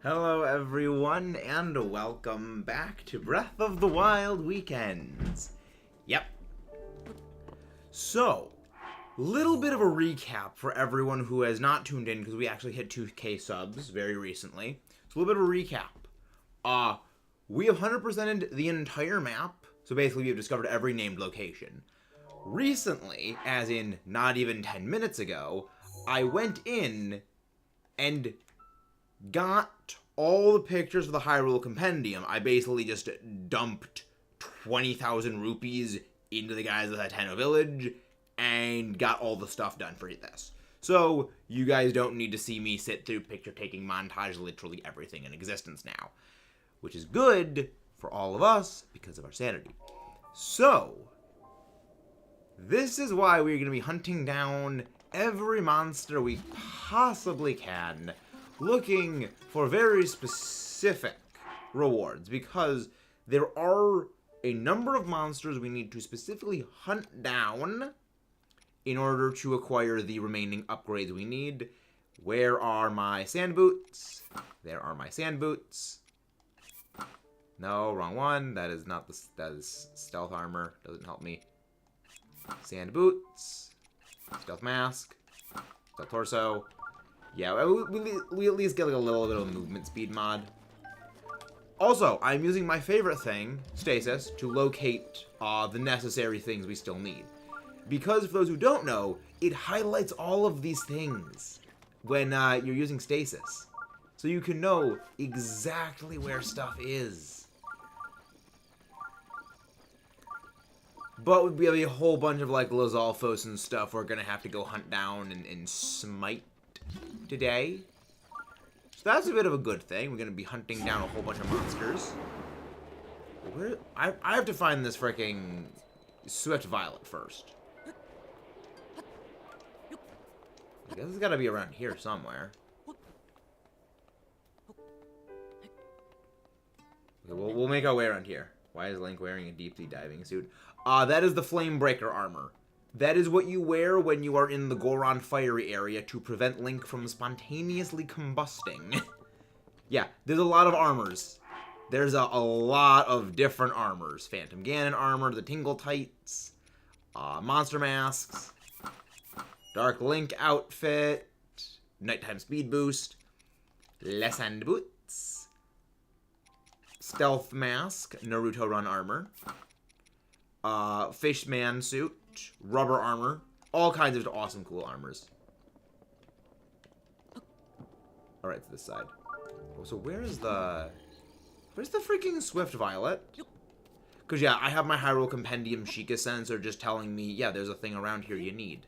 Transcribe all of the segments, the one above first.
Hello everyone, and welcome back to Breath of the Wild Weekends. Yep. So, little bit of a recap for everyone who has not tuned in, because we actually hit 2K subs very recently. So a little bit of a recap. We have 100%ed the entire map, so basically we have discovered every named location. Recently, as in not even 10 minutes ago, I went in and got all the pictures of the Hyrule Compendium. I basically just dumped 20,000 rupees into the guys of the Hateno village and got all the stuff done for this. So, you guys don't need to see me sit through picture-taking montage literally everything in existence now. Which is good for all of us because of our sanity. So, this is why we're going to be hunting down every monster we possibly can, looking for very specific rewards, because there are a number of monsters we need to specifically hunt down in order to acquire the remaining upgrades we need. Where are my sand boots? There are my sand boots. No, wrong one. That is not the. That is stealth armor. Doesn't help me. Sand boots. Stealth mask. Stealth torso. Yeah, we at least get like a little bit of a movement speed mod. Also, I'm using my favorite thing, Stasis, to locate the necessary things we still need. Because, for those who don't know, it highlights all of these things when you're using Stasis. So you can know exactly where stuff is. But we have a whole bunch of, like, Lizalfos and stuff we're gonna have to go hunt down and smite today. So that's a bit of a good thing. We're gonna be hunting down a whole bunch of monsters. I have to find this freaking Swift Violet first. I guess it's gotta be around here somewhere. Okay, we'll make our way around here. Why is Link wearing a deep sea diving suit? That is the Flamebreaker armor. That is what you wear when you are in the Goron Fiery area to prevent Link from spontaneously combusting. Yeah, there's a lot of armors. There's a lot of different armors. Phantom Ganon armor, the Tingle Tights, monster masks, Dark Link outfit, nighttime speed boost, Les Sand boots, stealth mask, Naruto run armor, Fishman suit, rubber armor, all kinds of awesome cool armors. Alright, to this side. Oh, so where's the freaking Swift Violet? Because, yeah, I have my Hyrule Compendium Sheikah sensor just telling me, yeah, there's a thing around here you need.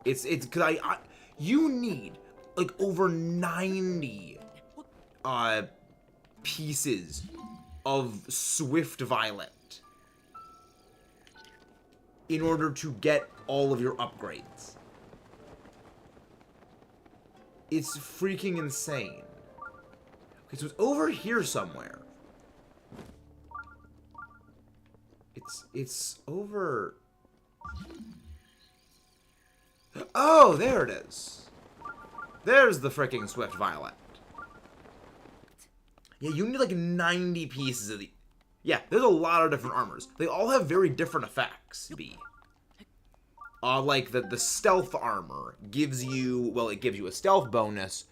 It's, because you need, like, over 90, pieces of Swift Violet in order to get all of your upgrades. It's freaking insane. Okay, so it's over here somewhere. It's over... Oh, there it is. There's the freaking Swift Violet. Yeah, you need like 90 pieces of the... Yeah, there's a lot of different armors. They all have very different effects, B. Like, the stealth armor gives you... Well, it gives you a stealth bonus,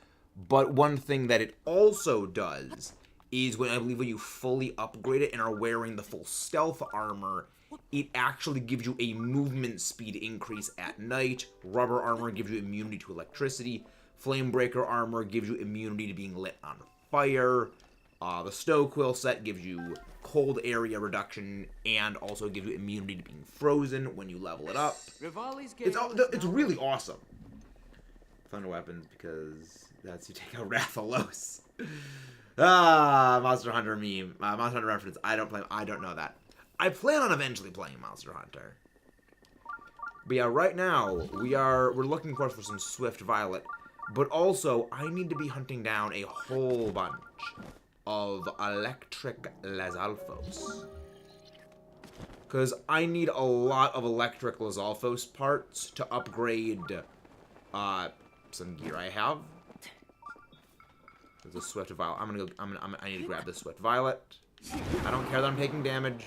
but one thing that it also does is when you fully upgrade it and are wearing the full stealth armor, it actually gives you a movement speed increase at night. Rubber armor gives you immunity to electricity. Flamebreaker armor gives you immunity to being lit on fire. The Snow Quill set gives you cold area reduction and also gives you immunity to being frozen when you level it up. It's really awesome. Thunder weapons, because that's you take out Rathalos. Monster Hunter meme. Monster Hunter reference. I don't know that. I plan on eventually playing Monster Hunter. But yeah, right now we're looking of course for some Swift Violet, but also I need to be hunting down a whole bunch of electric Lizalfos. Because I need a lot of electric Lizalfos parts to upgrade some gear I have. There's a Swift Violet. I need to grab the Swift Violet. I don't care that I'm taking damage.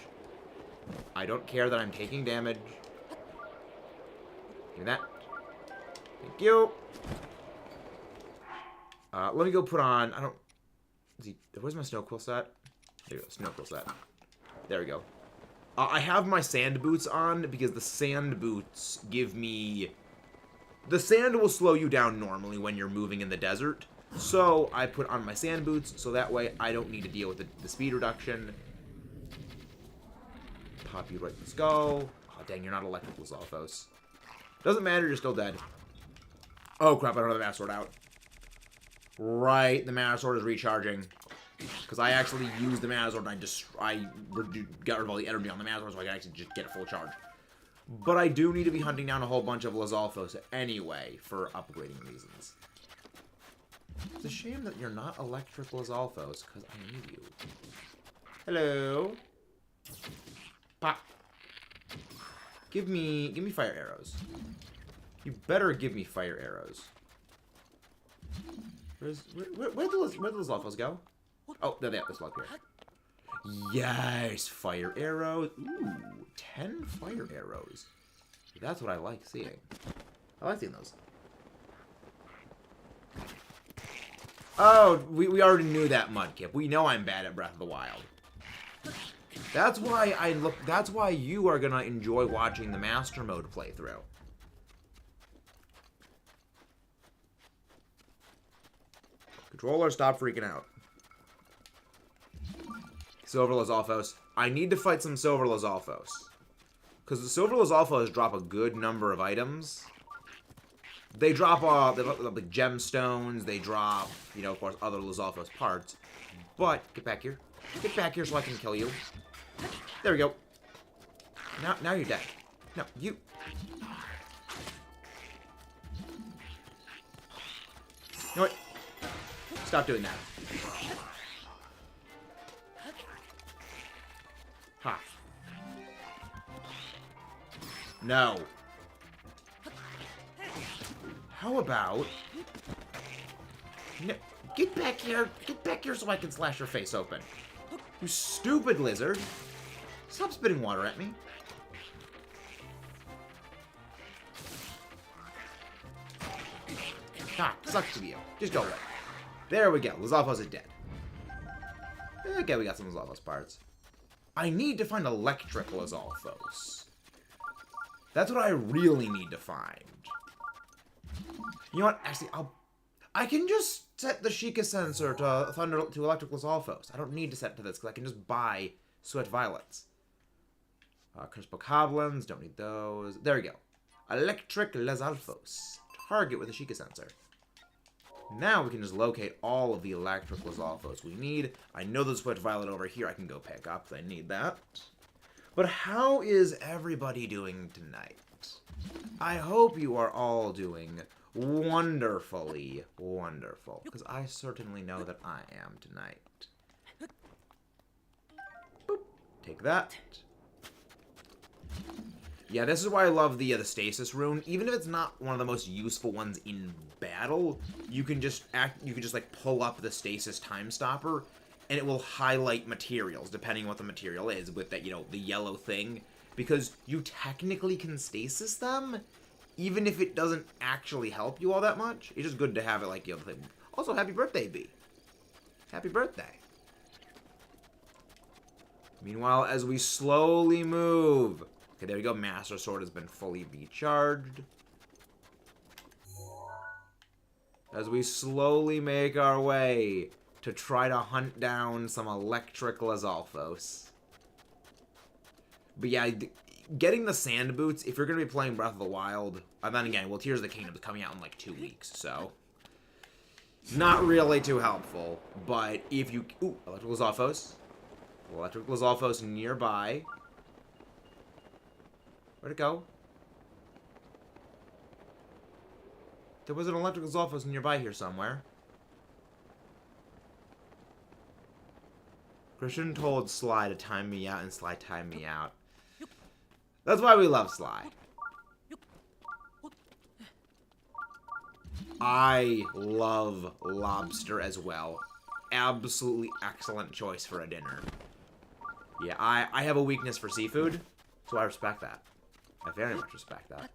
I don't care that I'm taking damage. Give me that. Thank you. Let me go put on... I don't... Where's my snow quill set? There you go, snow quill set. There we go. I have my sand boots on because the sand boots give me... The sand will slow you down normally when you're moving in the desert. So I put on my sand boots so that way I don't need to deal with the speed reduction. Pop you right in the skull. Oh, dang, you're not electrical, Zalfos. Doesn't matter, you're still dead. Oh, crap, I don't have the Master Sword out. Right, the Master Sword is recharging. Because I actually used the Master Sword and I got rid of all the energy on the Master Sword so I can actually just get a full charge. But I do need to be hunting down a whole bunch of Lizalfos anyway for upgrading reasons. It's a shame that you're not electric Lizalfos, because I need you. Hello? Pop. Give me fire arrows. You better give me fire arrows. Where'd the Lizalfos go? Oh, there they are. This log here. Yes, fire arrows. Ooh, 10 fire arrows. That's what I like seeing. I like seeing those. Oh, we already knew that, Mudkip. We know I'm bad at Breath of the Wild. That's why you are gonna enjoy watching the Master Mode playthrough. Controller, stop freaking out. Silver Lizalfos. I need to fight some Silver Lizalfos. Because the Silver Lizalfos drop a good number of items. They drop like gemstones, they drop, you know, of course, other Lizalfos parts. But, get back here. Get back here so I can kill you. There we go. Now you're dead. No, you... You know what? Stop doing that. Ha. No. How about... No, get back here. Get back here so I can slash your face open. You stupid lizard. Stop spitting water at me. Ah, sucks to be you. Just go away. There we go. Lizalfos is dead. Okay, we got some Lizalfos parts. I need to find electric Lizalfos. That's what I really need to find. You know what? Actually, I can just set the Sheikah sensor to electric Lizalfos. I don't need to set it to this because I can just buy Sweat Violets. Cursed Bokoblins, don't need those. There we go. Electric Lizalfos. Target with a Sheikah sensor. Now we can just locate all of the electric Lizalfos we need. I know there's Sweat Violet over here I can go pick up. I need that. But how is everybody doing tonight? I hope you are all doing wonderfully wonderful. Because I certainly know that I am tonight. Boop. Take that. Yeah, this is why I love the stasis rune. Even if it's not one of the most useful ones in battle, you can just like pull up the stasis time stopper, and it will highlight materials depending on what the material is with that, you know, the yellow thing, because you technically can stasis them, even if it doesn't actually help you all that much. It's just good to have it like the other thing. Also, happy birthday, B. Happy birthday. Meanwhile, as we slowly move. Okay, there we go. Master Sword has been fully recharged. As we slowly make our way to try to hunt down some electric Lizalfos. But yeah, getting the sand boots, if you're going to be playing Breath of the Wild, and then again, well, Tears of the Kingdom is coming out in like 2 weeks, so... Not really too helpful, but if you... Ooh, electric Lizalfos. Electric Lizalfos nearby. Where'd it go? There was an electric Lizalfos nearby here somewhere. Christian told Sly to time me out, and Sly timed me out. That's why we love Sly. I love lobster as well. Absolutely excellent choice for a dinner. Yeah, I have a weakness for seafood, so I respect that. I very much respect that.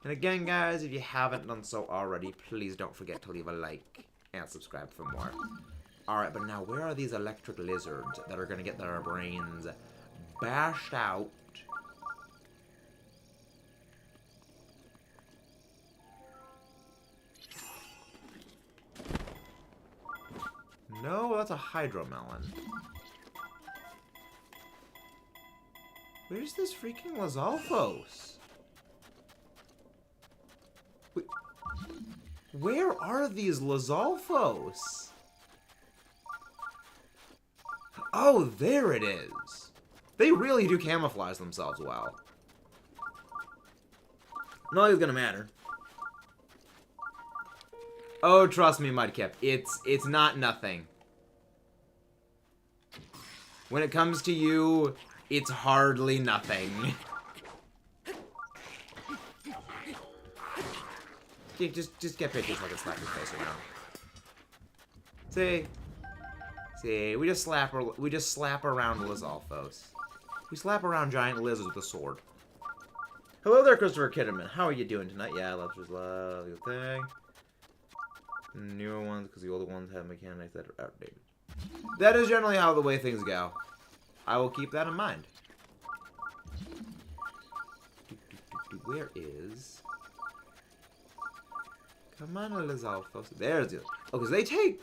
And again, guys, if you haven't done so already, please don't forget to leave a like and subscribe for more. Alright, but now where are these electric lizards that are going to get their brains bashed out? No, that's a hydromelon. Where's this freaking Lizalfos? Wait, where are these Lizalfos? Oh, there it is. They really do camouflage themselves well. Not like it's gonna matter. Oh, trust me, Mudkip. It's not nothing. When it comes to you, it's hardly nothing. Just get pictures so I can slap your face around. See, we just slap around Lizalfos. We slap around giant lizards with a sword. Hello there, Christopher Kitterman. How are you doing tonight? Yeah, Lobster's love your thing. Newer ones, because the older ones have mechanics that are outdated. That is generally how the way things go. I will keep that in mind. Where is... Come on, Lizalfos. There's the... Oh, because they take...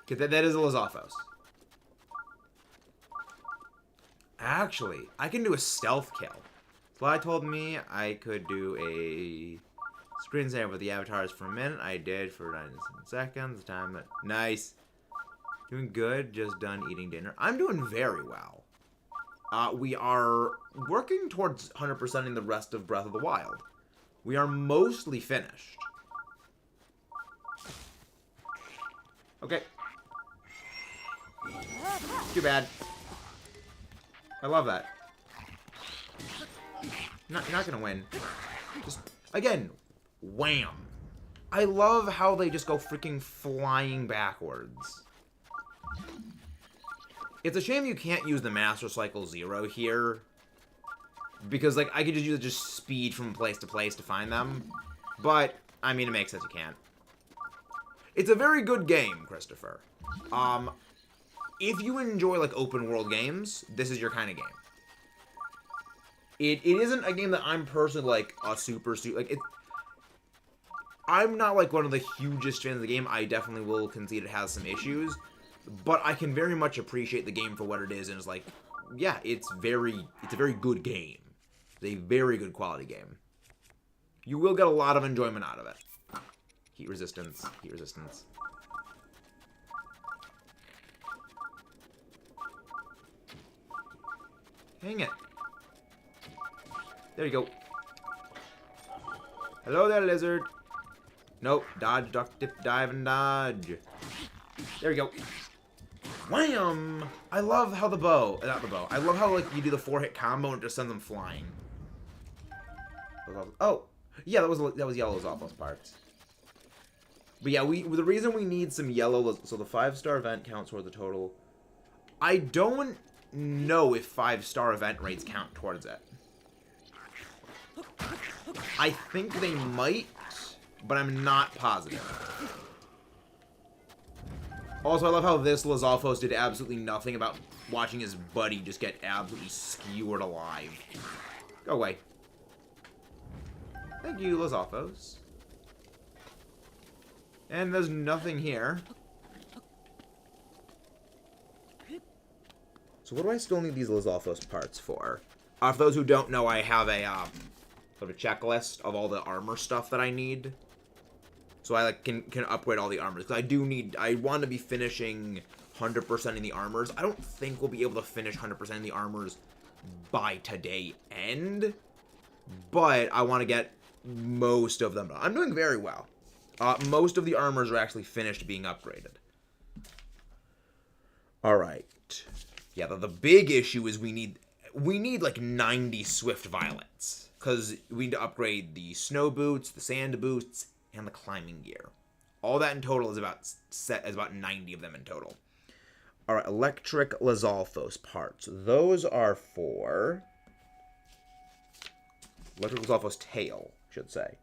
Okay, that is a Lizalfos. Actually, I can do a stealth kill. Sly told me I could do a screensaver with the avatars for a minute. I did for 97 seconds. Time it. Nice. Doing good. Just done eating dinner. I'm doing very well. We are working towards 100%ing the rest of Breath of the Wild. We are mostly finished. Okay. Too bad. I love that. You're not gonna win. Just, again, wham. I love how they just go freaking flying backwards. It's a shame you can't use the Master Cycle 0 here. Because, like, I could just use speed from place to place to find them. But, I mean, it makes sense you can't. It's a very good game, Christopher. If you enjoy, like, open world games, this is your kind of game. It isn't a game that I'm personally, like, a super, like, I'm not, like, one of the hugest fans of the game. I definitely will concede it has some issues. But I can very much appreciate the game for what it is, and it's like, yeah, it's a very good game. It's a very good quality game. You will get a lot of enjoyment out of it. Heat resistance, heat resistance. Hang it. There you go. Hello there, lizard. Nope. Dodge, duck, dip, dive, and dodge. There we go. Wham! I love how the bow... Not the bow. I love how, like, you do the 4-hit combo and it just sends them flying. Oh! Yeah, that was yellow Lizalfos parts. But yeah, the reason we need some yellow... So the 5-star event counts toward the total. I don't know if 5-star event rates count towards it. I think they might, but I'm not positive. Also, I love how this Lizalfos did absolutely nothing about watching his buddy just get absolutely skewered alive. Go away. Thank you, Lizalfos. And there's nothing here. So what do I still need these Lizalfos parts for? For those who don't know, I have a sort of a checklist of all the armor stuff that I need. So I like can upgrade all the armors. Because I want to be finishing 100% in the armors. I don't think we'll be able to finish 100% in the armors by today end. But I want to get most of them done. I'm doing very well. Most of the armors are actually finished being upgraded. Alright. Yeah, the big issue is we need like 90 Swift Violets. because we need to upgrade the snow boots, the sand boots, and the climbing gear. All that in total is about 90 of them in total. All right, electric Lizalfos parts. Those are for electric Lizalfos tail, I should say.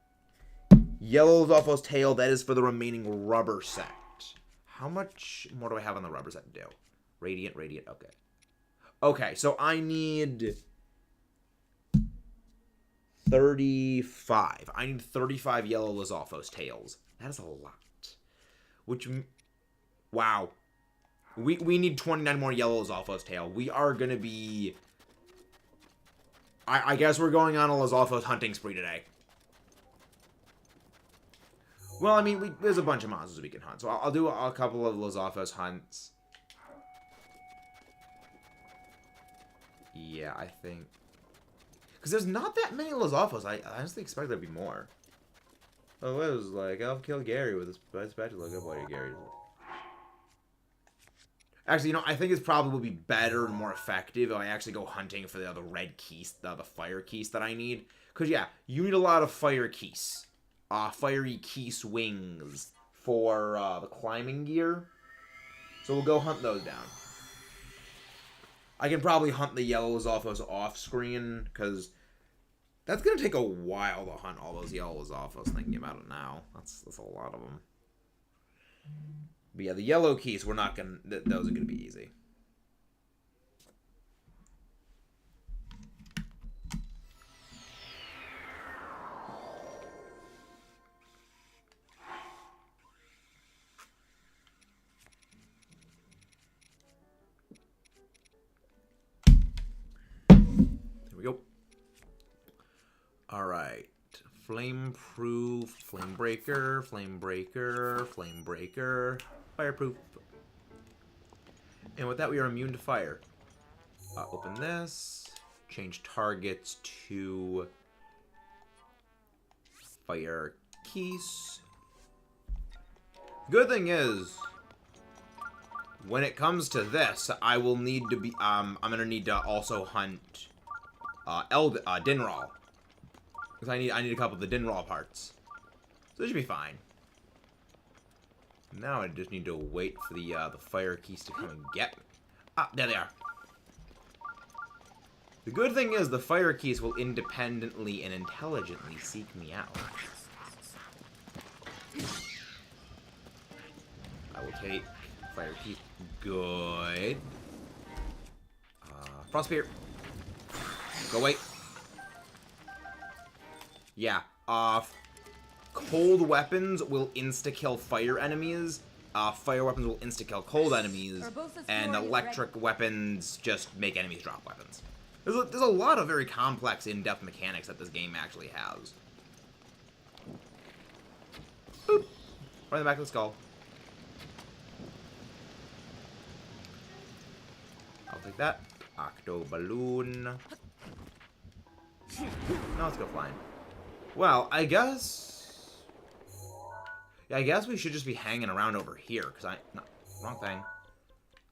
Yellow Lizalfos tail, that is for the remaining rubber set. How much more do I have on the rubber set to do? Radiant, okay. Okay, so I need 35. I need 35 yellow Lizalfos tails. That is a lot. Which, wow. We need 29 more yellow Lizalfos tail. We are going to be... I guess we're going on a Lizalfos hunting spree today. Well, I mean, there's a bunch of monsters we can hunt. So I'll do a couple of Lizalfos hunts. Yeah, I think... Because there's not that many Lizalfos. I honestly expect there'd be more. Oh, it was like, I'll kill Gary with his spatula. Good boy, Gary. Actually, you know, I think it's probably be better and more effective if I actually go hunting for the red keys, the fire keys that I need. Because, yeah, you need a lot of fire keys. Fiery keys wings for the climbing gear. So we'll go hunt those down. I can probably hunt the yellow Lizalfos off screen, because that's going to take a while to hunt all those yellow Lizalfos, thinking about it now. That's a lot of them. But yeah, the yellow keys, we're not going to... Those are going to be easy. There we go. Alright. Flame-proof, flame-breaker, flame-breaker, flame-breaker, fireproof. And with that, we are immune to fire. Open this. Change targets to fire keys. Good thing is, when it comes to this, I will need to be, I'm gonna need to also hunt, Dinral. Because I need a couple of the Dinral parts. So this should be fine. Now I just need to wait for the fire keys to come and get me. Ah, there they are. The good thing is the fire keys will independently and intelligently seek me out. I will take fire key. Good. Frost Spear. Go away. Yeah. Cold weapons will insta-kill fire enemies. Fire weapons will insta-kill cold enemies. And electric weapons just make enemies drop weapons. There's a lot of very complex, in-depth mechanics that this game actually has. Boop. Right in the back of the skull. I'll take that. Octo Balloon. Now let's go flying. Well, I guess... Yeah, I guess we should just be hanging around over here, because no, wrong thing.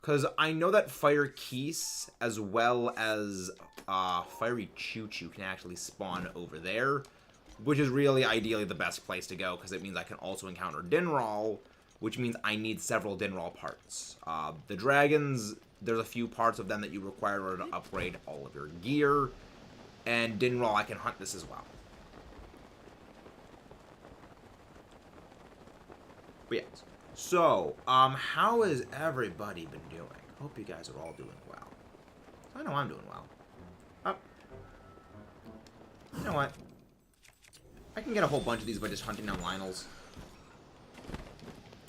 Because I know that Fire Keese, as well as Fiery Choo-Choo, can actually spawn over there, which is really ideally the best place to go, because it means I can also encounter Dinral, which means I need several Dinral parts. The dragons, there's a few parts of them that you require in order to upgrade all of your gear, and Dinral, I can hunt this as well. But yes. So, how has everybody been doing? Hope you guys are all doing well. I know I'm doing well. You know what? I can get a whole bunch of these by just hunting down Lionels.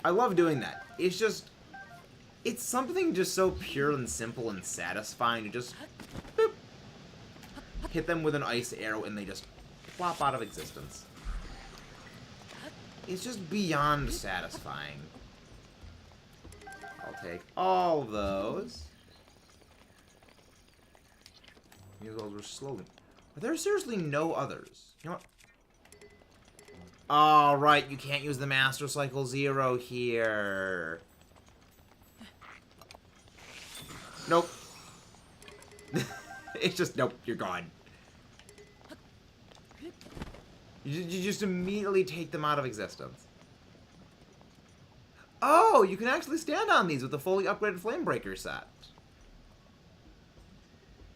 I love doing that. It's just... It's something just so pure and simple and satisfying to just... Boop, hit them with an ice arrow and they just flop out of existence. It's just beyond satisfying. I'll take all those. Those were slowly... Are there seriously no others? You know what? Alright, you can't use the Master Cycle Zero here. Nope. It's just, nope, you're gone. You just immediately take them out of existence. Oh, you can actually stand on these with the fully upgraded Flamebreaker set.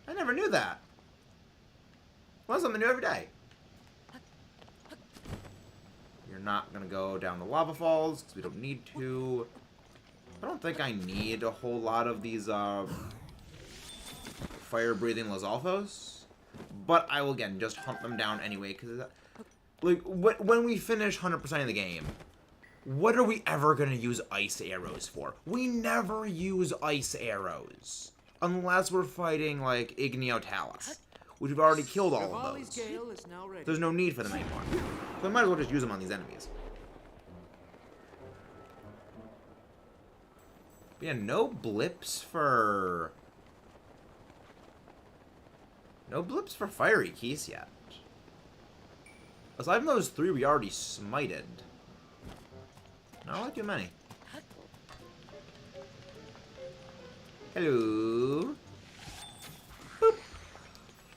I never knew that. Learn something new every day. You're not going to go down the lava falls, because we don't need to. I don't think I need a whole lot of these fire-breathing Lizalfos. But I will, again, just hunt them down anyway, because like, when we finish 100% of the game, what are we ever going to use ice arrows for? We never use ice arrows. Unless we're fighting, like, Igniotalis, which we've already killed all of those. There's no need for them anymore. So I might as well just use them on these enemies. But yeah, no blips for... No blips for Fiery Keys yet. Aside from those 3 we already smited. Not too many. Hello. Boop.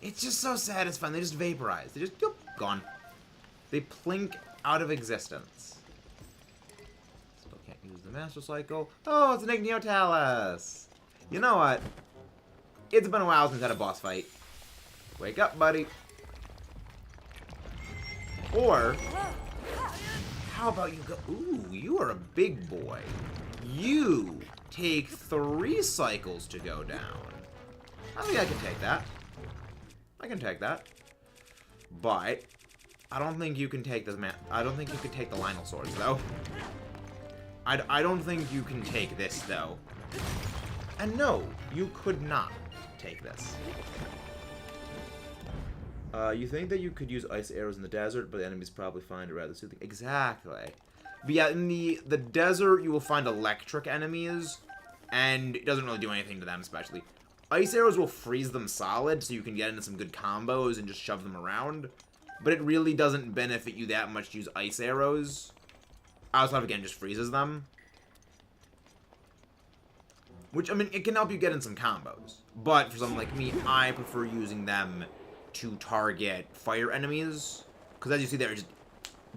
It's just so satisfying. They just vaporize. They just, boop, gone. They plink out of existence. Still can't use the Master Cycle. Oh, it's an Igniotalis. You know what? It's been a while since I had a boss fight. Wake up, buddy. Or, how about you go... Ooh, you are a big boy. You take 3 cycles to go down. I think I can take that. I can take that. But I don't think you can take this man. I don't think you can take the Lionel swords, though. I don't think you can take this, though. And no, you could not take this. You think that you could use ice arrows in the desert, but the enemies probably find it rather soothing. Exactly. But yeah, in the desert, you will find electric enemies, and it doesn't really do anything to them, especially. Ice arrows will freeze them solid, so you can get into some good combos and just shove them around. But it really doesn't benefit you that much to use ice arrows. Outside of, again, just freezes them. Which, I mean, it can help you get in some combos. But for someone like me, I prefer using them to target fire enemies. Because as you see there, it just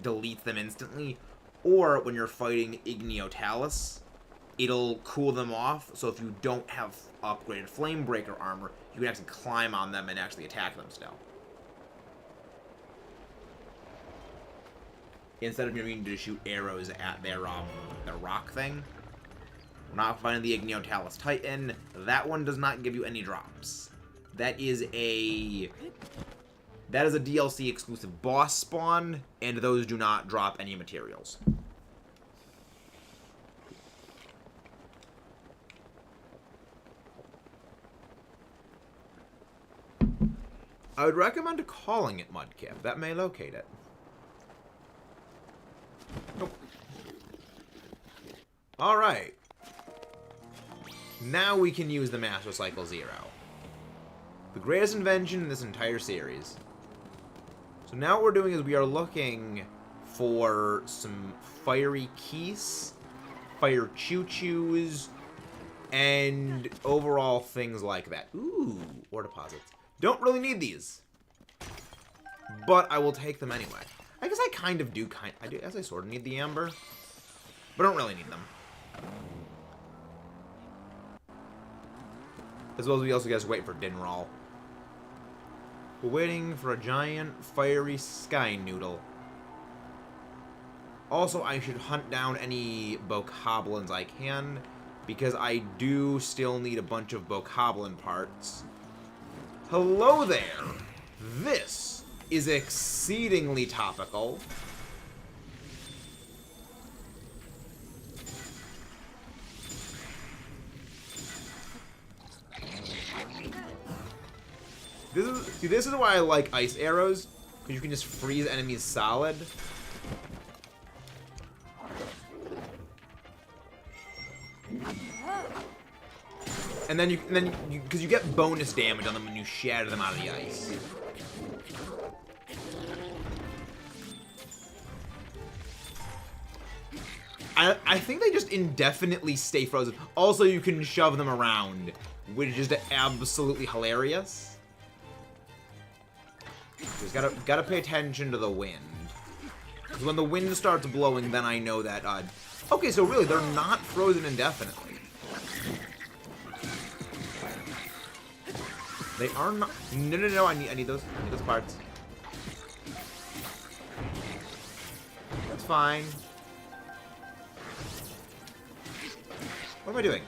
deletes them instantly. Or when you're fighting Igniotalis, it'll cool them off. So if you don't have upgraded Flamebreaker armor, you can actually climb on them and actually attack them still. Instead of needing to shoot arrows at their rock thing. We're not fighting the Igniotalis Titan. That one does not give you any drops. That is a DLC exclusive boss spawn, and those do not drop any materials. I would recommend calling it Mudkip. That may locate it. Nope. Alright. Now we can use the Master Cycle Zero. The greatest invention in this entire series. So now what we're doing is we are looking for some Fiery Keys, Fire Choo-Choos, and overall things like that. Ooh, ore deposits. Don't really need these. But I will take them anyway. I guess I kind of do, I guess I sort of need the amber. But I don't really need them. As well as we also guys wait for Dinral. We're waiting for a giant fiery sky noodle. Also, I should hunt down any bokoblins I can, because I do still need a bunch of bokoblin parts. Hello there! This is exceedingly topical. This is why I like ice arrows, because you can just freeze enemies solid. And then because you get bonus damage on them when you shatter them out of the ice. I think they just indefinitely stay frozen. Also, you can shove them around, which is just absolutely hilarious. Just gotta pay attention to the wind. Because when the wind starts blowing, then I know that, okay, so really, they're not frozen indefinitely. They are not... No, I need those parts. That's fine. What am I doing?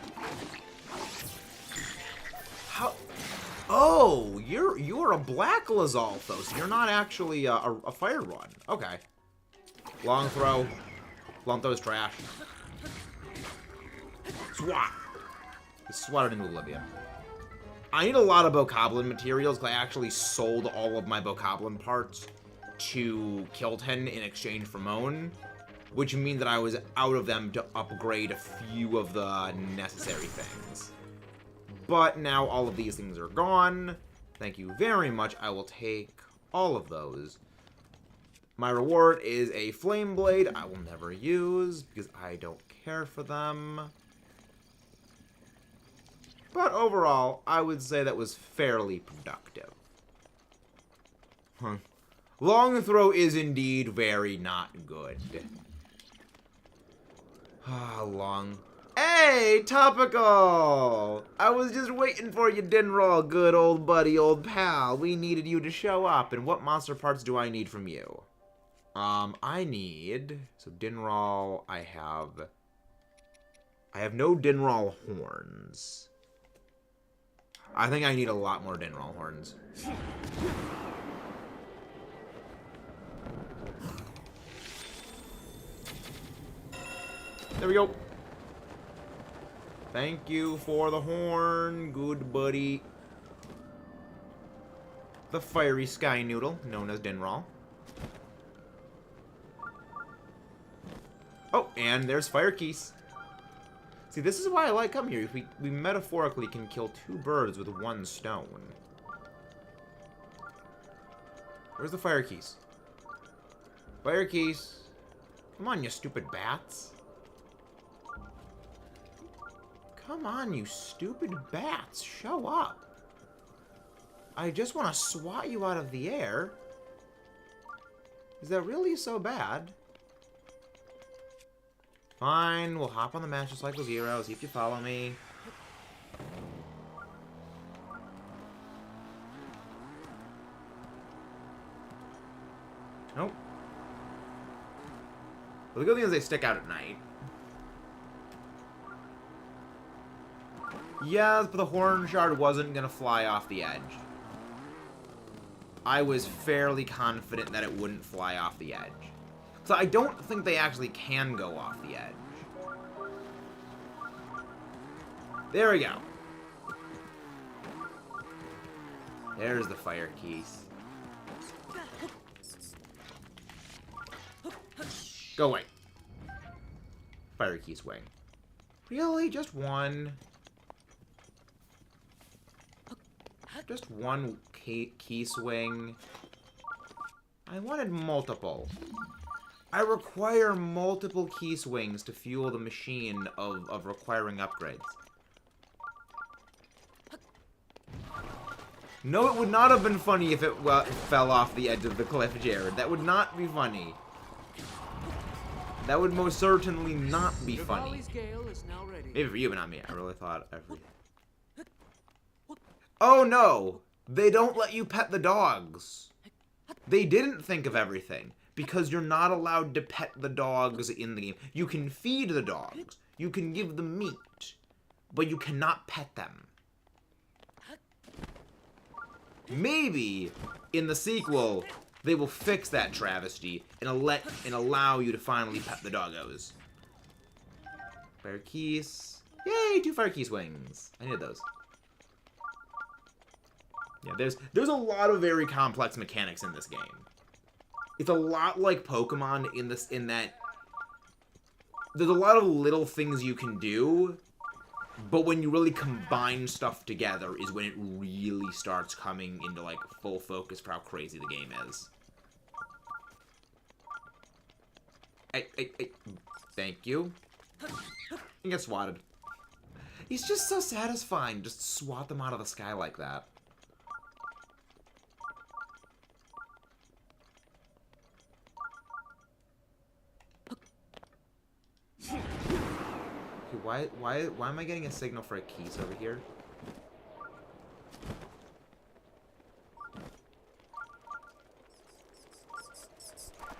How... Oh, you're a black Lizalthos. You're not actually a fire one. Okay. Long throw. Long throw is trash. Swat. Just swat it into oblivion. I need a lot of Bokoblin materials because I actually sold all of my Bokoblin parts to Kilton in exchange for Moan, which means that I was out of them to upgrade a few of the necessary things. But now all of these things are gone. Thank you very much. I will take all of those. My reward is a Flame Blade I will never use because I don't care for them. But overall, I would say that was fairly productive. Long throw is indeed very not good. Long. Hey, Topical! I was just waiting for you, Dinroll, good old buddy, old pal. We needed you to show up, and what monster parts do I need from you? I need... So, Dinroll, I have no Dinroll horns. I think I need a lot more Dinroll horns. There we go. Thank you for the horn, good buddy. The fiery sky noodle, known as Dinroll. Oh, and there's fire keys. See, this is why I like coming here. We metaphorically can kill 2 birds with 1 stone. Where's the fire keys? Fire keys. Come on, you stupid bats. Come on, you stupid bats. Show up. I just want to swat you out of the air. Is that really so bad? Fine, we'll hop on the Master Cycle Zero, see if you follow me. Nope. Well, the good thing is they stick out at night. Yes, but the Horn Shard wasn't gonna fly off the edge. I was fairly confident that it wouldn't fly off the edge. So I don't think they actually can go off the edge. There we go. There's the fire keys. Go away. Fire key swing. Really? Just one? Just one key swing? I wanted multiple. I require multiple key swings to fuel the machine of requiring upgrades. No, it would not have been funny if it fell off the edge of the cliff, Jared. That would not be funny. That would most certainly not be funny. Maybe for you, but not me. I really thought everything. Oh no! They don't let you pet the dogs. They didn't think of everything. Because you're not allowed to pet the dogs in the game. You can feed the dogs. You can give them meat. But you cannot pet them. Maybe, in the sequel, they will fix that travesty and allow you to finally pet the doggos. Fire keys. Yay, 2 fire key swings. I need those. Yeah, there's a lot of very complex mechanics in this game. It's a lot like Pokemon in that there's a lot of little things you can do, but when you really combine stuff together is when it really starts coming into like full focus for how crazy the game is. Hey, thank you. You get swatted. He's just so satisfying. Just swat them out of the sky like that. Okay, why am I getting a signal for a Keys over here?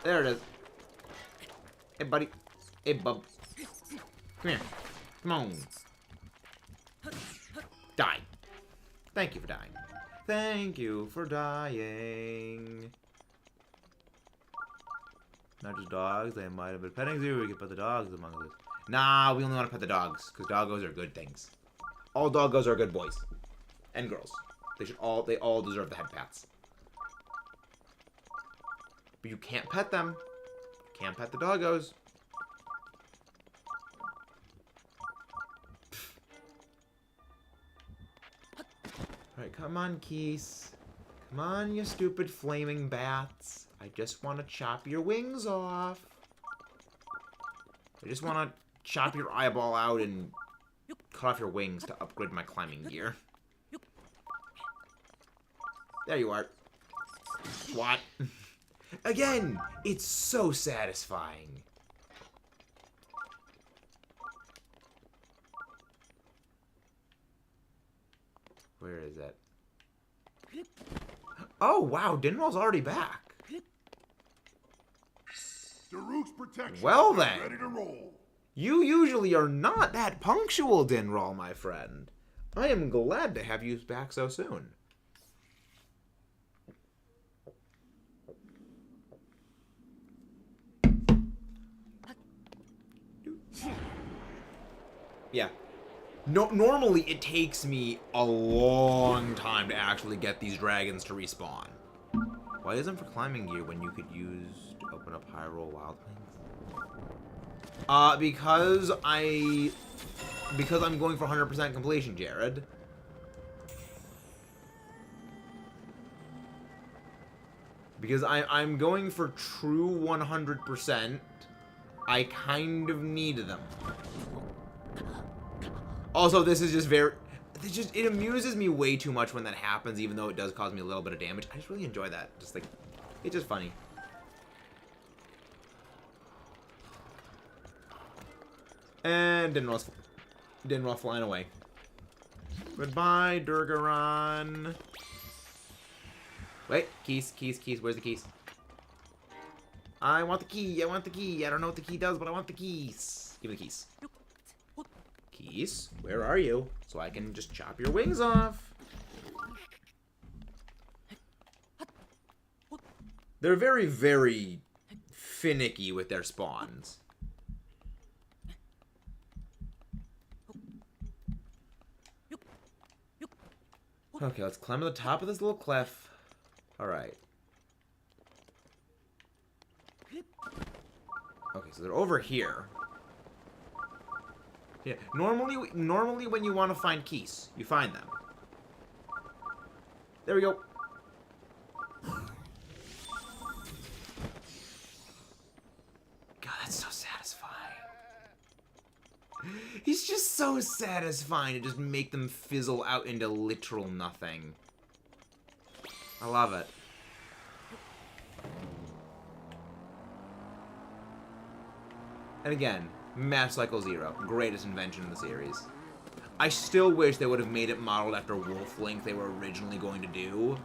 There it is. Hey, buddy. Hey, bub. Come here. Come on. Die. Thank you for dying. Thank you for dying. Not just dogs. They might have been petting zoo. We can put the dogs among us. Nah, we only want to pet the dogs because doggos are good things. All doggos are good boys and girls. They all deserve the head pats. But you can't pet them. You can't pet the doggos. Alright, come on, Keys. Come on, you stupid flaming bats. I just want to chop your wings off. I just want to chop your eyeball out and cut off your wings to upgrade my climbing gear. There you are. What? Again, it's so satisfying. Where is it? Oh, wow, Dinroll's already back. Well then, ready to roll. You usually are not that punctual, Dinroll, my friend. I am glad to have you back so soon. Yeah. No, normally it takes me a long time to actually get these dragons to respawn. Why isn't for climbing gear when you could use to open up Hyrule Wildlands? Because I'm going for 100% completion, Jared. Because I'm going for true 100%. I kind of need them. Also, this is just it amuses me way too much when that happens, even though it does cause me a little bit of damage. I just really enjoy that. Just like, it's just funny. And Dinroll flying away. Goodbye, Durgaron. Wait, keys. Where's the keys? I want the key. I don't know what the key does, but I want the keys. Give me the keys. Keys, where are you? So I can just chop your wings off. They're very, very finicky with their spawns. Okay, let's climb to the top of this little cliff. Alright. Okay, so they're over here. Yeah, normally when you want to find keys, you find them. There we go. God, that's so satisfying. He's just so satisfying to just make them fizzle out into literal nothing. I love it. And again, Match Cycle 0, greatest invention in the series. I still wish they would have made it modeled after Wolf Link they were originally going to do.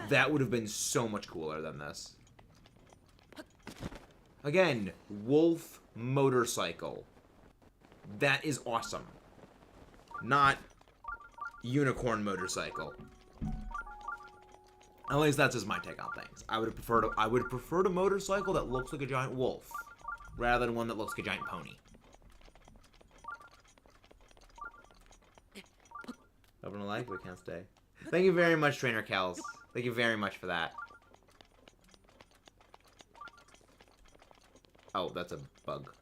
That would have been so much cooler than this. Again, Wolf Motorcycle. That is awesome. Not Unicorn Motorcycle. At least that's just my take on things. I would have preferred a motorcycle that looks like a giant wolf, rather than one that looks like a giant pony. Open a like, we can't stay. Thank you very much, Trainer Kels. Thank you very much for that. Oh, that's a bug.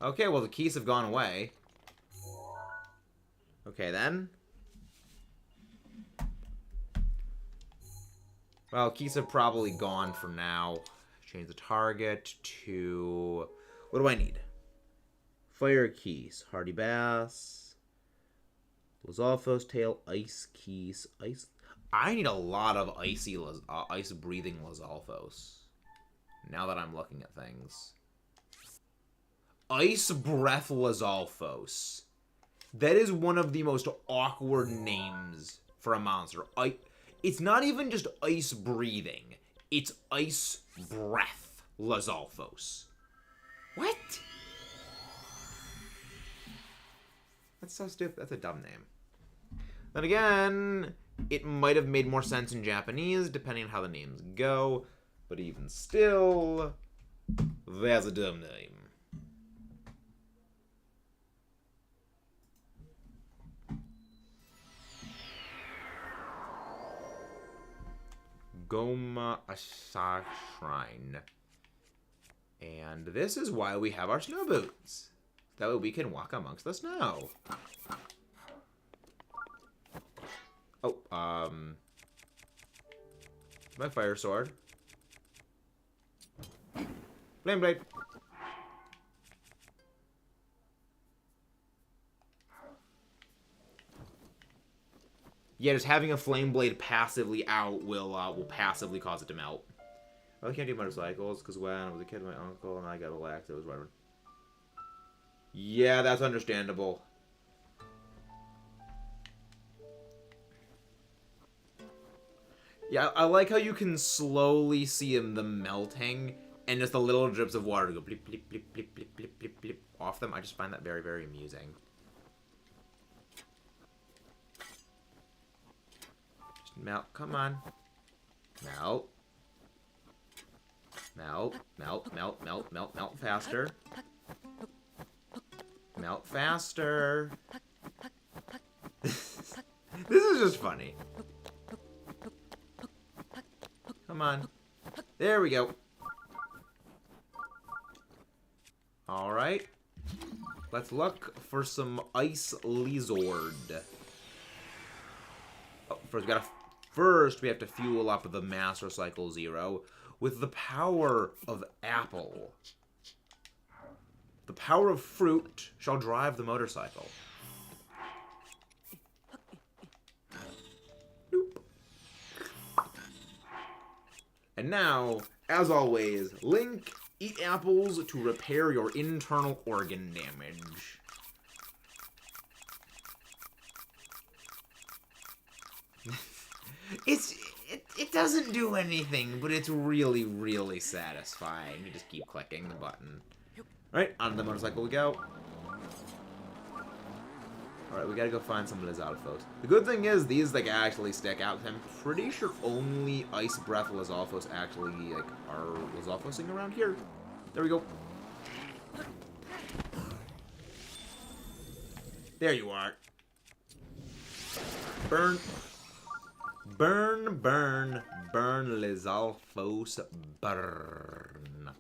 Okay, well, the keys have gone away. Okay, then. Well, keys have probably gone for now. Change the target to... What do I need? Fire keys. Hardy Bass. Lizalfo's tail. Ice keys. Ice... I need a lot of ice-breathing Lizalfos. Now that I'm looking at things. Ice Breath Lizalfos. That is one of the most awkward names for a monster. It's not even just ice breathing. It's Ice Breath Lizalfos. What? That's so stupid. That's a dumb name. Then again, it might have made more sense in Japanese, depending on how the names go. But even still, that's a dumb name. Goma Asa Shrine. And this is why we have our snow boots. That way we can walk amongst the snow. Oh, my fire sword. Flame blade. Yeah, just having a flame blade passively out will passively cause it to melt. Well, I can't do motorcycles because when I was a kid, my uncle and I got relaxed. It was whatever. Yeah, that's understandable. Yeah, I like how you can slowly see them melting, and just the little drips of water go blip, blip, blip, blip, blip, blip, blip, blip off them. I just find that very, very amusing. Just melt. Come on. Melt. Melt, melt, melt, melt, melt, melt faster. Melt faster. This is just funny. Come on. There we go. Alright. Let's look for some Ice Lizard. Oh, first we have to fuel up the Master Cycle Zero with the power of apple. The power of fruit shall drive the motorcycle. Nope. And now, as always, Link, eat apples to repair your internal organ damage. It doesn't do anything, but it's really, really satisfying. You just keep clicking the button. Alright, on the motorcycle we go. Alright, we gotta go find some Lizalfos. The good thing is, these, like, actually stick out. I'm pretty sure only Ice Breath Lizalfos actually, like, are Lizalfosing around here. There we go. There you are. Burn. Burn, burn, burn, Lizalfos, burn.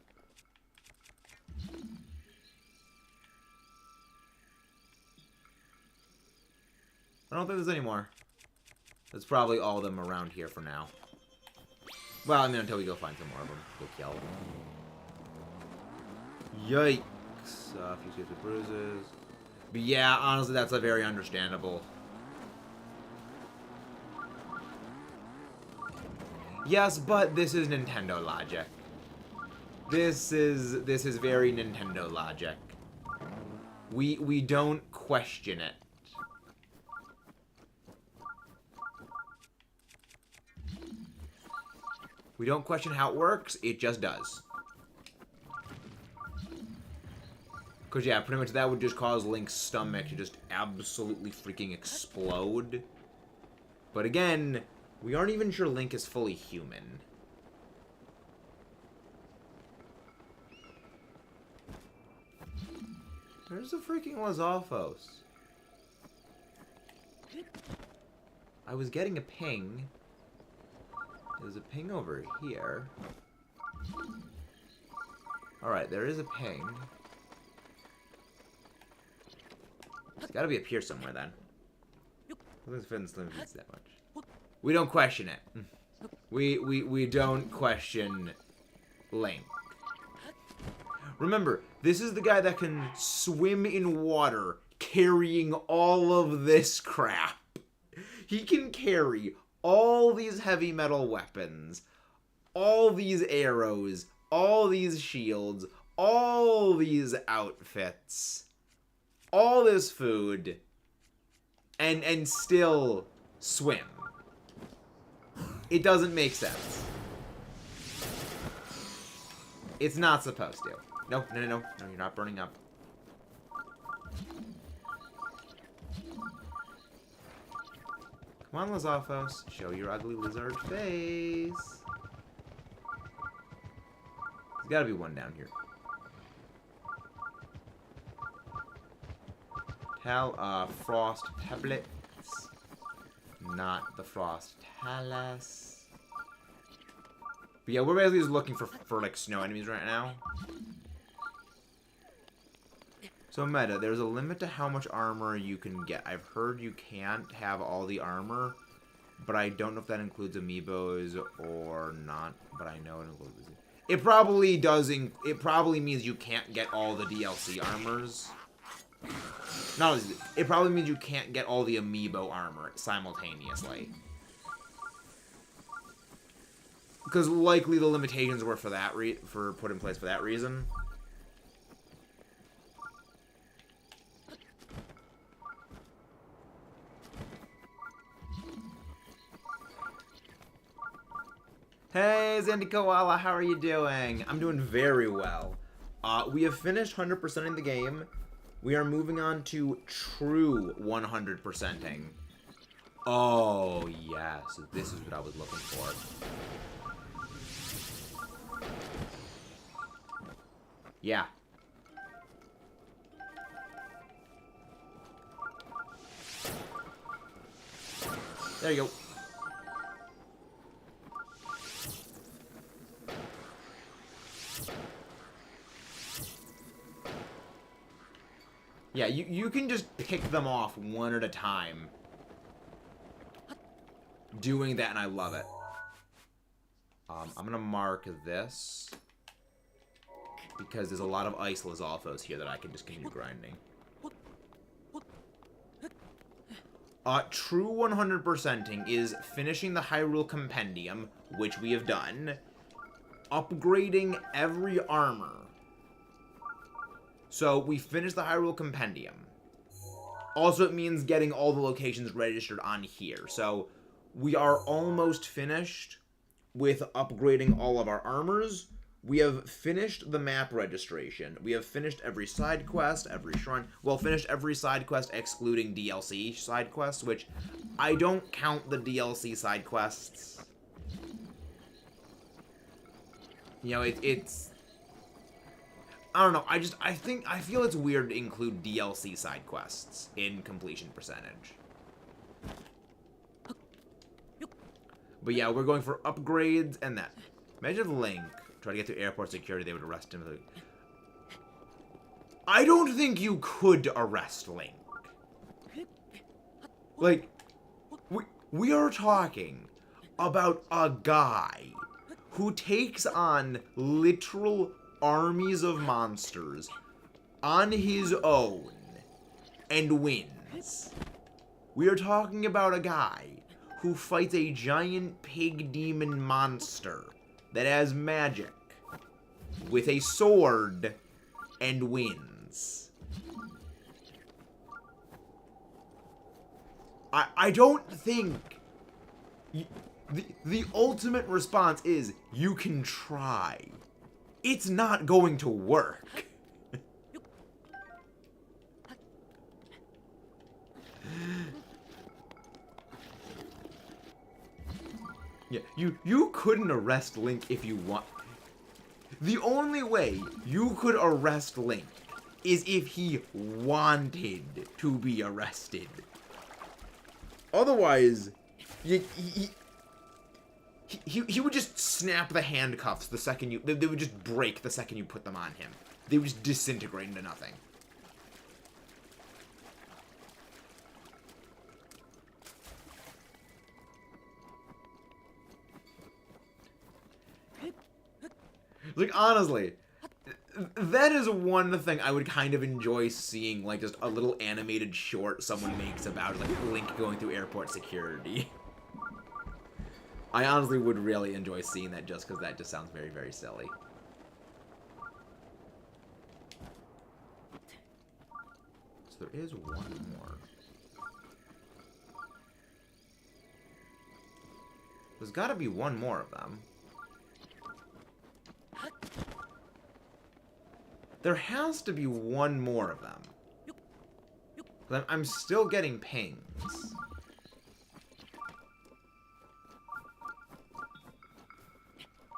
I don't think there's any more. There's probably all of them around here for now. Well, I mean, until we go find some more of them. Go kill them. Yikes. A few scrapes of bruises. But yeah, honestly, that's a very understandable. Yes, but this is Nintendo logic. This is very Nintendo logic. We don't question it. We don't question how it works, it just does. Because, yeah, pretty much that would just cause Link's stomach to just absolutely freaking explode. But again, we aren't even sure Link is fully human. There's a freaking Lizalfos. I was getting a ping. There's a ping over here. Alright, there is a ping. It's gotta be up here somewhere then. Doesn't fit in Slim Beats that much. We don't question it. We don't question Link. Remember, this is the guy that can swim in water carrying all of this crap. He can carry all these heavy metal weapons, all these arrows, all these shields, all these outfits, all this food, and still swim. It doesn't make sense. It's not supposed to. No, no, no, no. No, you're not burning up. Come on, Lazaphos. Show your ugly lizard face. There's gotta be one down here. Frost tablets. Not the frost talus. But yeah, we're basically just looking for like snow enemies right now. So meta, there's a limit to how much armor you can get. I've heard you can't have all the armor, but I don't know if that includes amiibos or not. But I know it includes. It probably does. It probably means you can't get all the DLC armors. Not only, it probably means you can't get all the amiibo armor simultaneously. Because likely the limitations were for that put in place for that reason. Hey, Zandy Koala, how are you doing? I'm doing very well. We have finished 100%ing the game. We are moving on to true 100%ing. Oh, yes. This is what I was looking for. Yeah. There you go. Yeah, you can just pick them off one at a time. Doing that, and I love it. I'm gonna mark this. Because there's a lot of ice Lazaphos here that I can just continue grinding. True 100%ing is finishing the Hyrule Compendium, which we have done. Upgrading every armor. So, we finished the Hyrule Compendium. Also, it means getting all the locations registered on here. So, we are almost finished with upgrading all of our armors. We have finished the map registration. We have finished every side quest, every shrine. Well, finished every side quest excluding DLC side quests, which I don't count the DLC side quests. You know, it's... I don't know, I feel it's weird to include DLC side quests in completion percentage. But yeah, we're going for upgrades and that. Imagine if Link tried to get through airport security, they would arrest him. I don't think you could arrest Link. Like, we are talking about a guy who takes on literal armies of monsters on his own and wins. We are talking about a guy who fights a giant pig demon monster that has magic with a sword and wins. I don't think the ultimate response is you can try. It's not going to work. Yeah, you couldn't arrest Link if you want. The only way you could arrest Link is if he wanted to be arrested. Otherwise, he would just snap the handcuffs the second you... They would just break the second you put them on him. They would just disintegrate into nothing. Like, honestly, that is one thing I would kind of enjoy seeing, like, just a little animated short someone makes about, like, Link going through airport security. I honestly would really enjoy seeing that just because that just sounds very, very silly. So there is one more. There's got to be one more of them. There has to be one more of them. I'm still getting pings.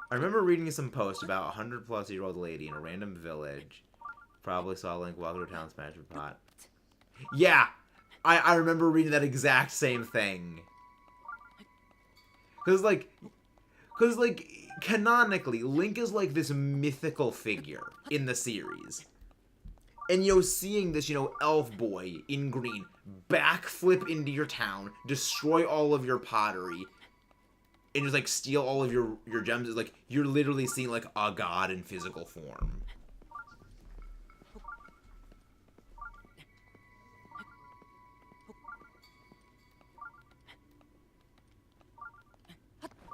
I remember reading some post about a 100-plus-year-old lady in a random village. Probably saw Link walk to a town smash a pot. Yeah! I remember reading that exact same thing. Because, like, canonically, Link is, like, this mythical figure in the series. And, seeing this, elf boy in green backflip into your town, destroy all of your pottery, and just, like, steal all of your gems, is, like, you're literally seeing, like, a god in physical form.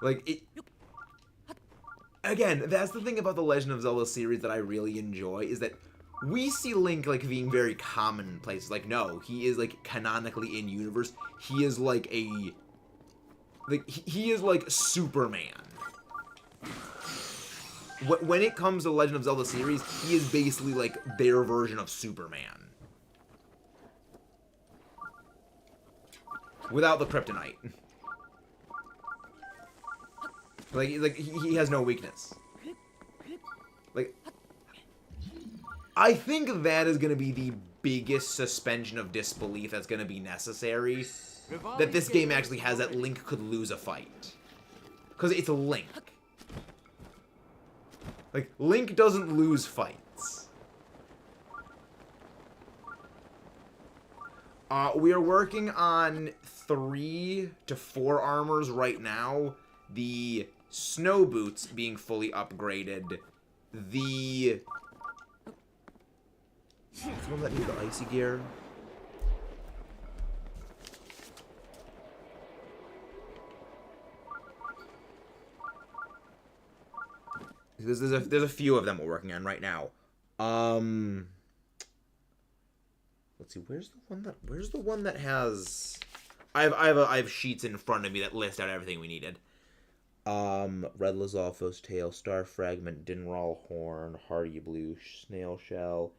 Like, again, that's the thing about the Legend of Zelda series that I really enjoy, is that we see Link, like, being very commonplace. Like, no, he is, like, canonically in universe. He is, like, he is, like, Superman. When it comes to the Legend of Zelda series, he is basically, like, their version of Superman. Without the kryptonite. Like, he has no weakness. Like, I think that is going to be the biggest suspension of disbelief that's going to be necessary. That this game actually has, that Link could lose a fight. Because it's a Link. Like, Link doesn't lose fights. We are working on 3 to 4 armors right now. The snow boots being fully upgraded. The one that need the icy gear. There's a few of them we're working on right now. Let's see. Where's the one that has? I have sheets in front of me that list out everything we needed. Red Lizalfo's tail, Star Fragment, Dinral Horn, Hardy Blue, Snail Shell,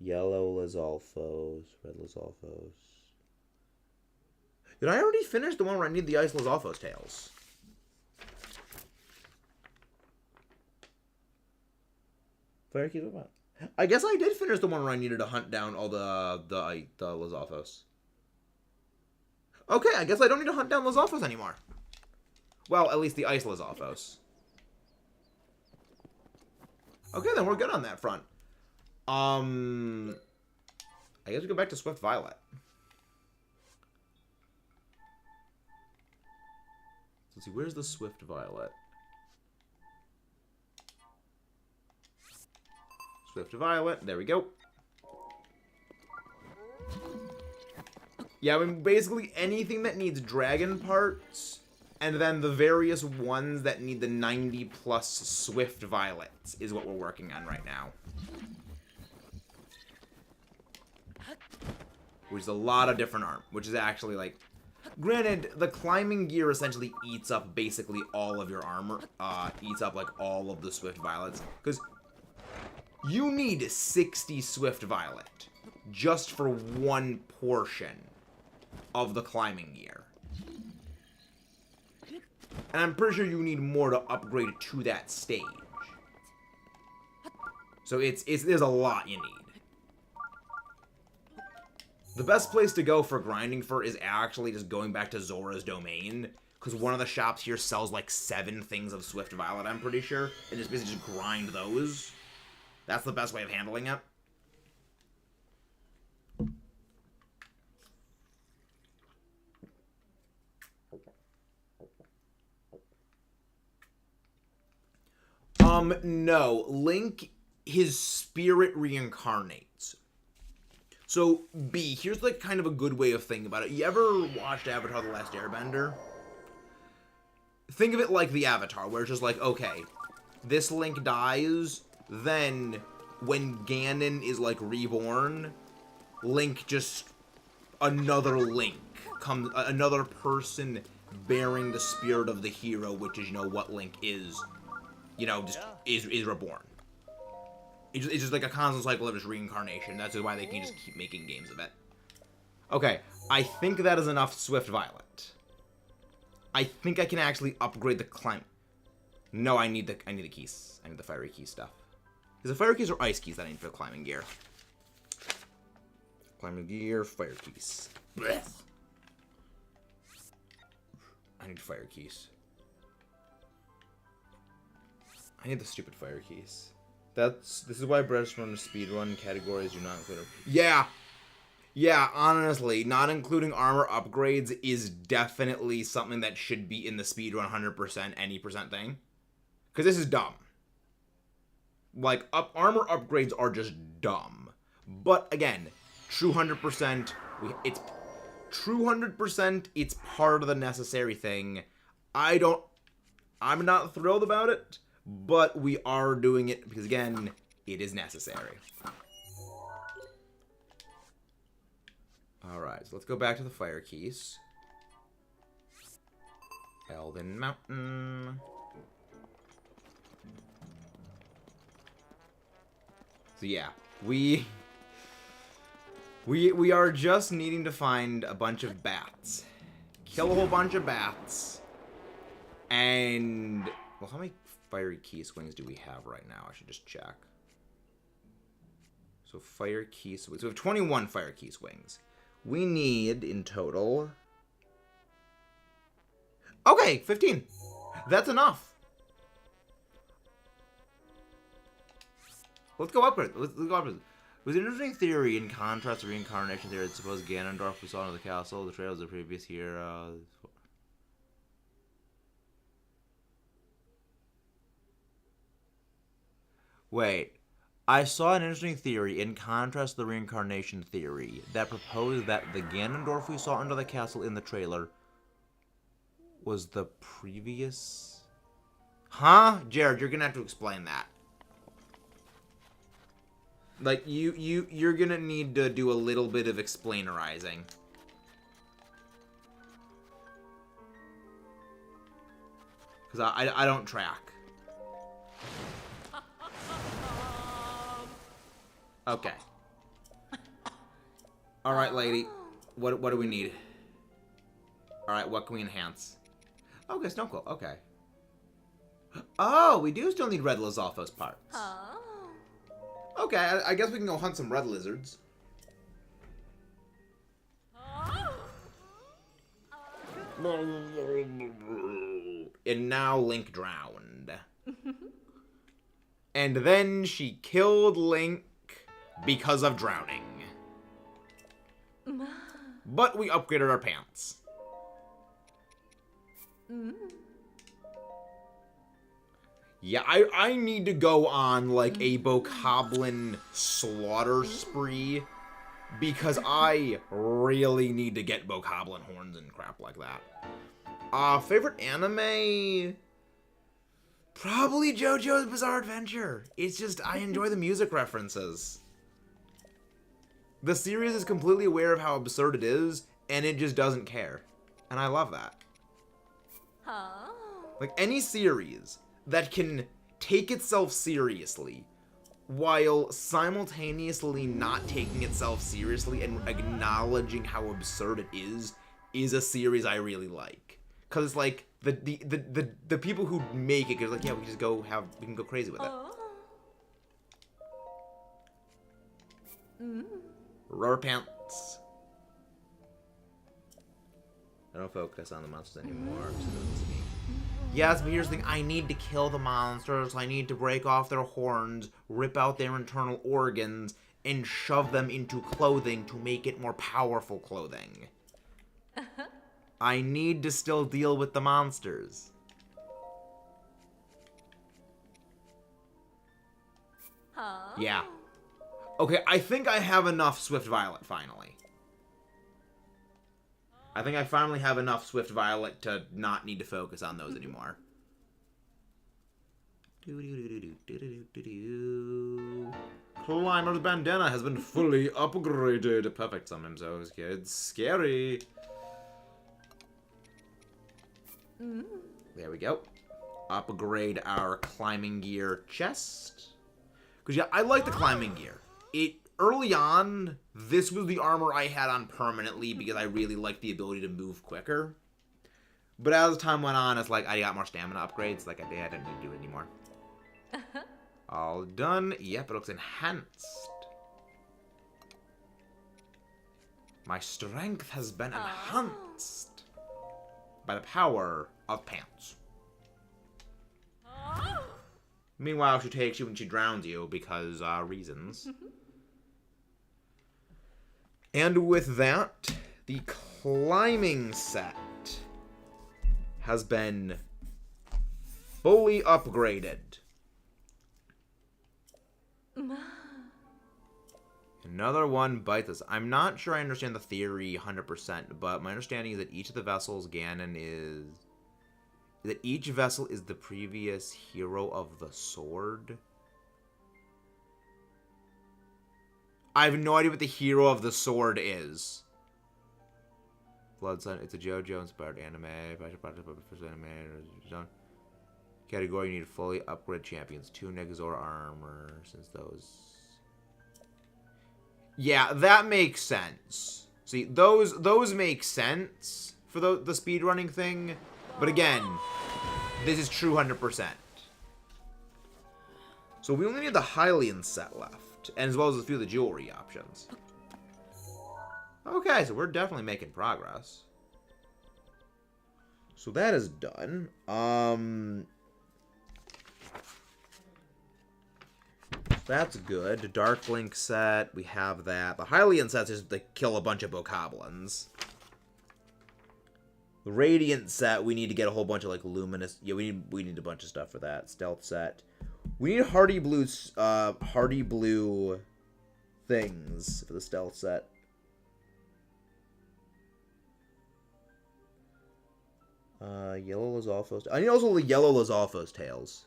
Yellow Lizalfos, Red Lizalfos. Did I already finish the one where I need the Ice Lizalfo's tails? I guess I did finish the one where I needed to hunt down all the Lizalfos. Okay, I guess I don't need to hunt down Lizalfos anymore. Well, at least the Ice Lizalfos. Okay, then we're good on that front. I guess we go back to Swift Violet. Let's see, where's the Swift Violet? Swift Violet, there we go. Yeah, I mean, basically anything that needs dragon parts, and then the various ones that need the 90+ Swift Violets is what we're working on right now. Which is a lot of different armor, which is actually, like... Granted, the climbing gear essentially eats up basically all of your armor. Eats up, like, all of the Swift Violets. Because you need 60 Swift Violet just for one portion of the climbing gear. And I'm pretty sure you need more to upgrade to that stage. So there's a lot you need. The best place to go for grinding for is actually just going back to Zora's Domain, because one of the shops here sells like 7 things of Swift Violet, I'm pretty sure, and just basically just grind those. That's the best way of handling it. No. Link, his spirit reincarnates. So, B, here's like kind of a good way of thinking about it. You ever watched Avatar: The Last Airbender? Think of it like the Avatar, where it's just like, okay, this Link dies, then when Ganon is like reborn, Link just another Link comes, another person bearing the spirit of the hero, which is, you know, what Link is, you know, just is reborn. It's just like a constant cycle of his reincarnation. That's why they can just keep making games of it. Okay, I think that is enough Swift Violet. I think I can actually upgrade the climb. No, I need the keys. I need the fiery key stuff. Is it fire keys or ice keys that I need for the climbing gear? Climbing gear, fire keys. Blech. I need fire keys. I need the stupid fire keys. This is why breast run speedrun categories do not include. Yeah. Yeah, honestly, not including armor upgrades is definitely something that should be in the speedrun 100% any percent thing. Because this is dumb. Like, armor upgrades are just dumb. But again, true 100%, true 100%, it's part of the necessary thing. I'm not thrilled about it, but we are doing it because, again, it is necessary. Alright, so let's go back to the fire keys. Elden Mountain. So yeah, we are just needing to find a bunch of bats. Kill a whole bunch of bats. And, well, how many fiery key swings do we have right now? I should just check. So fire key swings. So we have 21 fire key swings. We need, in total... Okay, 15. That's enough. Let's go upward. Let's go upward. It was an interesting theory in contrast to reincarnation theory that supposed Ganondorf we saw in the castle, the trails of the previous year. Wait. I saw an interesting theory in contrast to the reincarnation theory that proposed that the Ganondorf we saw under the castle in the trailer was the previous... Huh? Jared, you're gonna have to explain that. Like, you're gonna need to do a little bit of explainerizing. Because I don't track. Okay. Alright, lady. What do we need? Alright, what can we enhance? Okay, Snow Quill. Okay. Oh, we do still need red Lizalfos parts. Okay, I guess we can go hunt some red lizards. And now Link drowned. And then she killed Link because of drowning. But we upgraded our pants. Yeah, I need to go on, like, a bokoblin slaughter spree. Because I really need to get bokoblin horns and crap like that. Favorite anime? Probably JoJo's Bizarre Adventure. It's just, I enjoy the music references. The series is completely aware of how absurd it is, and it just doesn't care. And I love that. Like, any series that can take itself seriously while simultaneously not taking itself seriously and acknowledging how absurd it is a series I really like. Cause it's like the people who make it, cause like, yeah, we can go crazy with it. Rubber pants. I don't focus on the monsters anymore. Yes, but here's the thing. I need to kill the monsters. I need to break off their horns, rip out their internal organs, and shove them into clothing to make it more powerful clothing. I need to still deal with the monsters. Yeah. Okay, I think I have enough Swift Violet, finally. I think I finally have enough Swift Violet to not need to focus on those anymore. climber's bandana has been fully upgraded. Perfect, sometimes those kids. Scary. There we go. Upgrade our climbing gear chest. Because, yeah, I like the climbing gear. Early on, this was the armor I had on permanently because I really liked the ability to move quicker. But as time went on, it's like I got more stamina upgrades. Like, I didn't need to do it anymore. All done. Yep, it looks enhanced. My strength has been enhanced by the power of pants. Meanwhile, she takes you and she drowns you because, reasons. And with that, the climbing set has been fully upgraded. Another one bites us. I'm not sure I understand the theory 100%, but my understanding is that each of the vessels Ganon is... that each vessel is the previous hero of the sword. I have no idea what the hero of the sword is. Blood Sun, it's a JoJo-inspired anime. Category, you need fully upgraded champions. 2 Negazor armor, since those... Yeah, that makes sense. See, those make sense for the speedrunning thing. But again, this is true 100%. So we only need the Hylian set left, and as well as a few of the jewelry options. Okay, so we're definitely making progress. So that is done. That's good. The Dark Link set, we have that. The Hylian set is to kill a bunch of bokoblins. The Radiant set, we need to get a whole bunch of, like, luminous... Yeah, we need a bunch of stuff for that. Stealth set. We need hardy blue things for the stealth set. Yellow Lizalfo's... I need also the yellow Lizalfo's tails.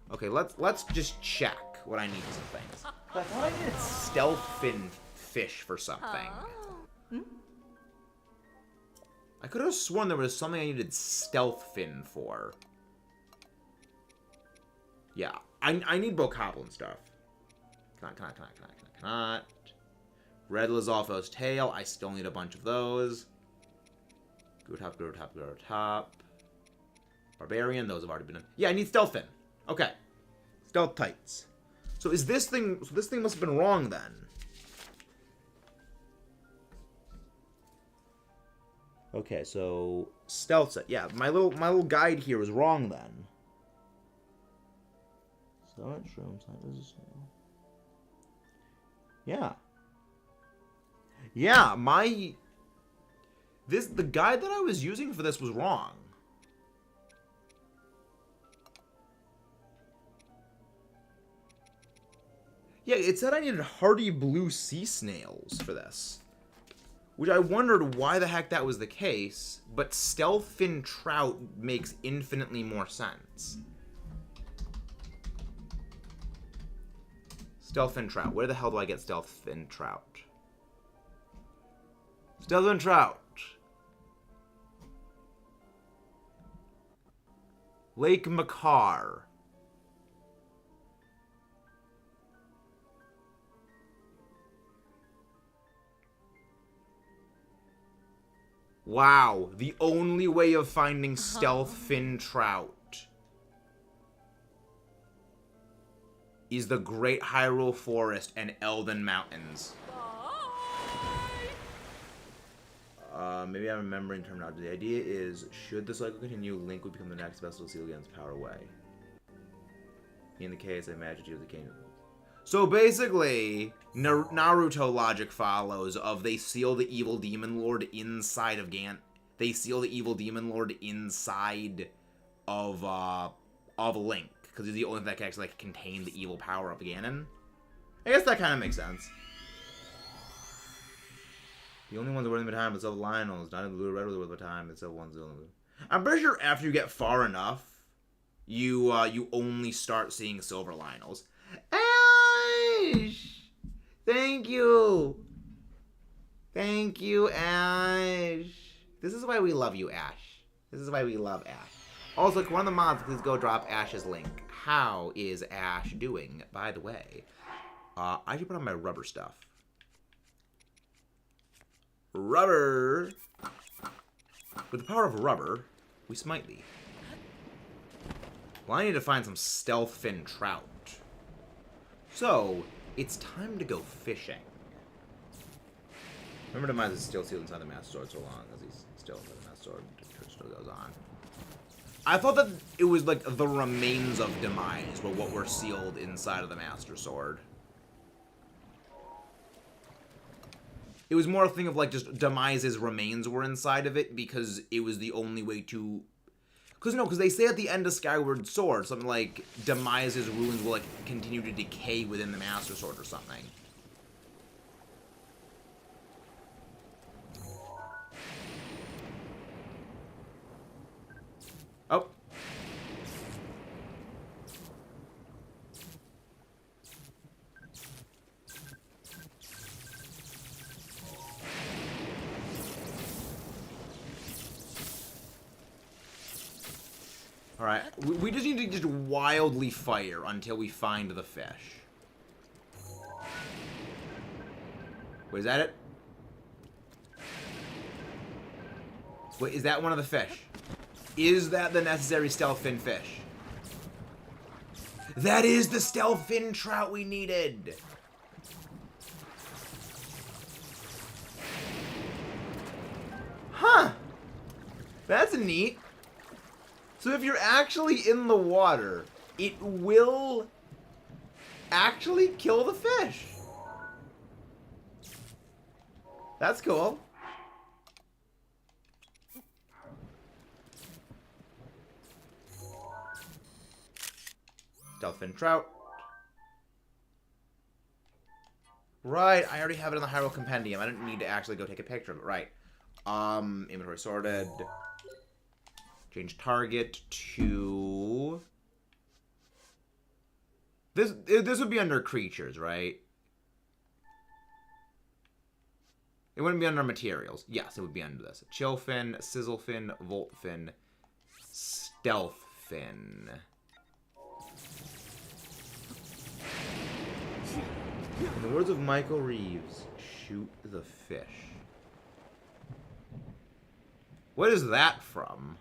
Okay, let's just check what I need for some things. I thought I needed stealth fin fish for something. I could have sworn there was something I needed stealth fin for. Yeah, I need bokoblin stuff. Cannot. Red Lizalfo's tail, I still need a bunch of those. Go top. Barbarian, those have already been in. Yeah, I need stealth fin. Okay. Stealth tights. So is this thing... So this thing must have been wrong then. Okay, so... Stealth set. Yeah, my little guide here was wrong then. So yeah. Yeah, the guide that I was using for this was wrong. Yeah, it said I needed hardy blue sea snails for this. Which I wondered why the heck that was the case, but stealth fin trout makes infinitely more sense. Stealth fin trout. Where the hell do I get stealth fin trout? Stealth fin trout. Lake Makar. Wow, the only way of finding stealth fin trout is the Great Hyrule Forest and Elden Mountains. Maybe I'm remembering terminology. The idea is, should the cycle continue, Link would become the next vessel to seal Ganon's power away. In the case, I imagine you the king. So basically, Naruto logic follows of they seal the evil demon lord inside of They seal the evil demon lord inside of Link, because he's the only thing that can actually contain the evil power of Ganon. I guess that kind of makes sense. The only ones that were in the time, the Silver Lionels, not in the Blue Red was the time, the Silver ones. I'm pretty sure after you get far enough, you only start seeing Silver Lionels. And Ash! Thank you! Thank you, Ash! This is why we love you, Ash. This is why we love Ash. Also, can one of the mods please go drop Ash's link? How is Ash doing, by the way? I should put on my rubber stuff. Rubber! With the power of rubber, we smite thee. Well, I need to find some stealth fin trout. So, it's time to go fishing. Remember, Demise is still sealed inside the Master Sword so long as he's still inside the Master Sword. It still goes on. I thought that it was like the remains of Demise were what were sealed inside of the Master Sword. It was more a thing of like just Demise's remains were inside of it because it was the only way to... Because they say at the end of Skyward Sword, something like Demise's ruins will like continue to decay within the Master Sword or something. Oh. Alright, we just need to just wildly fire until we find the fish. Wait, is that it? Wait, is that one of the fish? Is that the necessary stealth fin fish? That is the stealth fin trout we needed! Huh! That's neat. So if you're actually in the water, it will actually kill the fish. That's cool. Dolphin trout. Right, I already have it in the Hyrule Compendium. I didn't need to actually go take a picture of it. Right. Inventory sorted. Change target to... This would be under creatures, right? It wouldn't be under materials. Yes, it would be under this. Chill fin, sizzle fin, volt fin, stealth fin. In the words of Michael Reeves, shoot the fish. What is that from?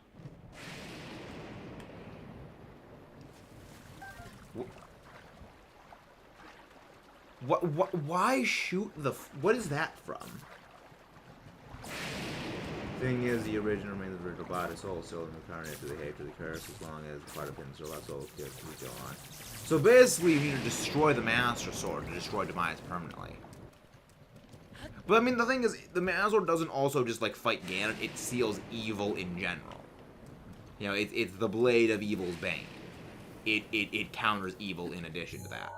What, why shoot the... What is that from? Thing is, the original remains of the original body, soul still incarnate to the hate, to the curse, as long as part of him still left soul still on. So basically, you need to destroy the Master Sword to destroy Demise permanently. But I mean, the thing is, the Master Sword doesn't also just like fight Ganon, it seals evil in general. You know, it's the blade of evil's bane. It counters evil in addition to that.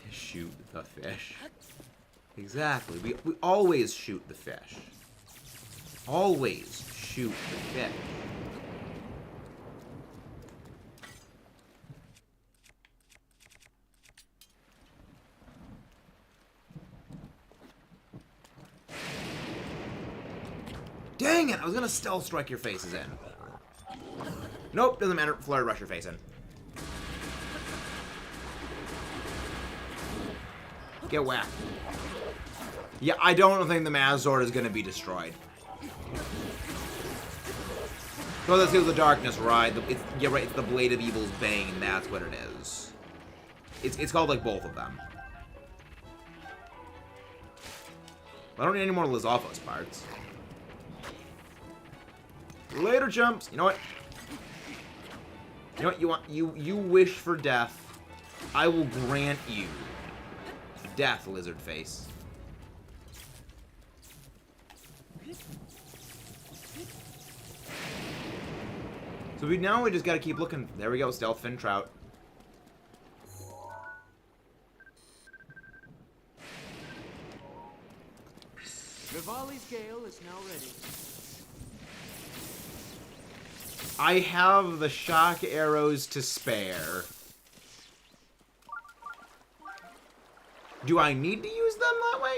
Shoot the fish. Exactly. We always shoot the fish. Always shoot the fish. Dang it! I was gonna stealth strike your faces in. Nope, doesn't matter. Flurry rush your face in. Get whacked. Yeah, I don't think the Mazord is going to be destroyed. So that seals the darkness, right? Yeah, right. It's the Blade of Evil's Bane. That's what it is. It's called like both of them. I don't need any more Lizalfos parts. Later, chumps. You know what? You know what you want? You wish for death. I will grant you death, lizard face. So now we just gotta keep looking. There we go, stealth fin trout. Rivali's gale is now ready. I have the shock arrows to spare. Do I need to use them that way?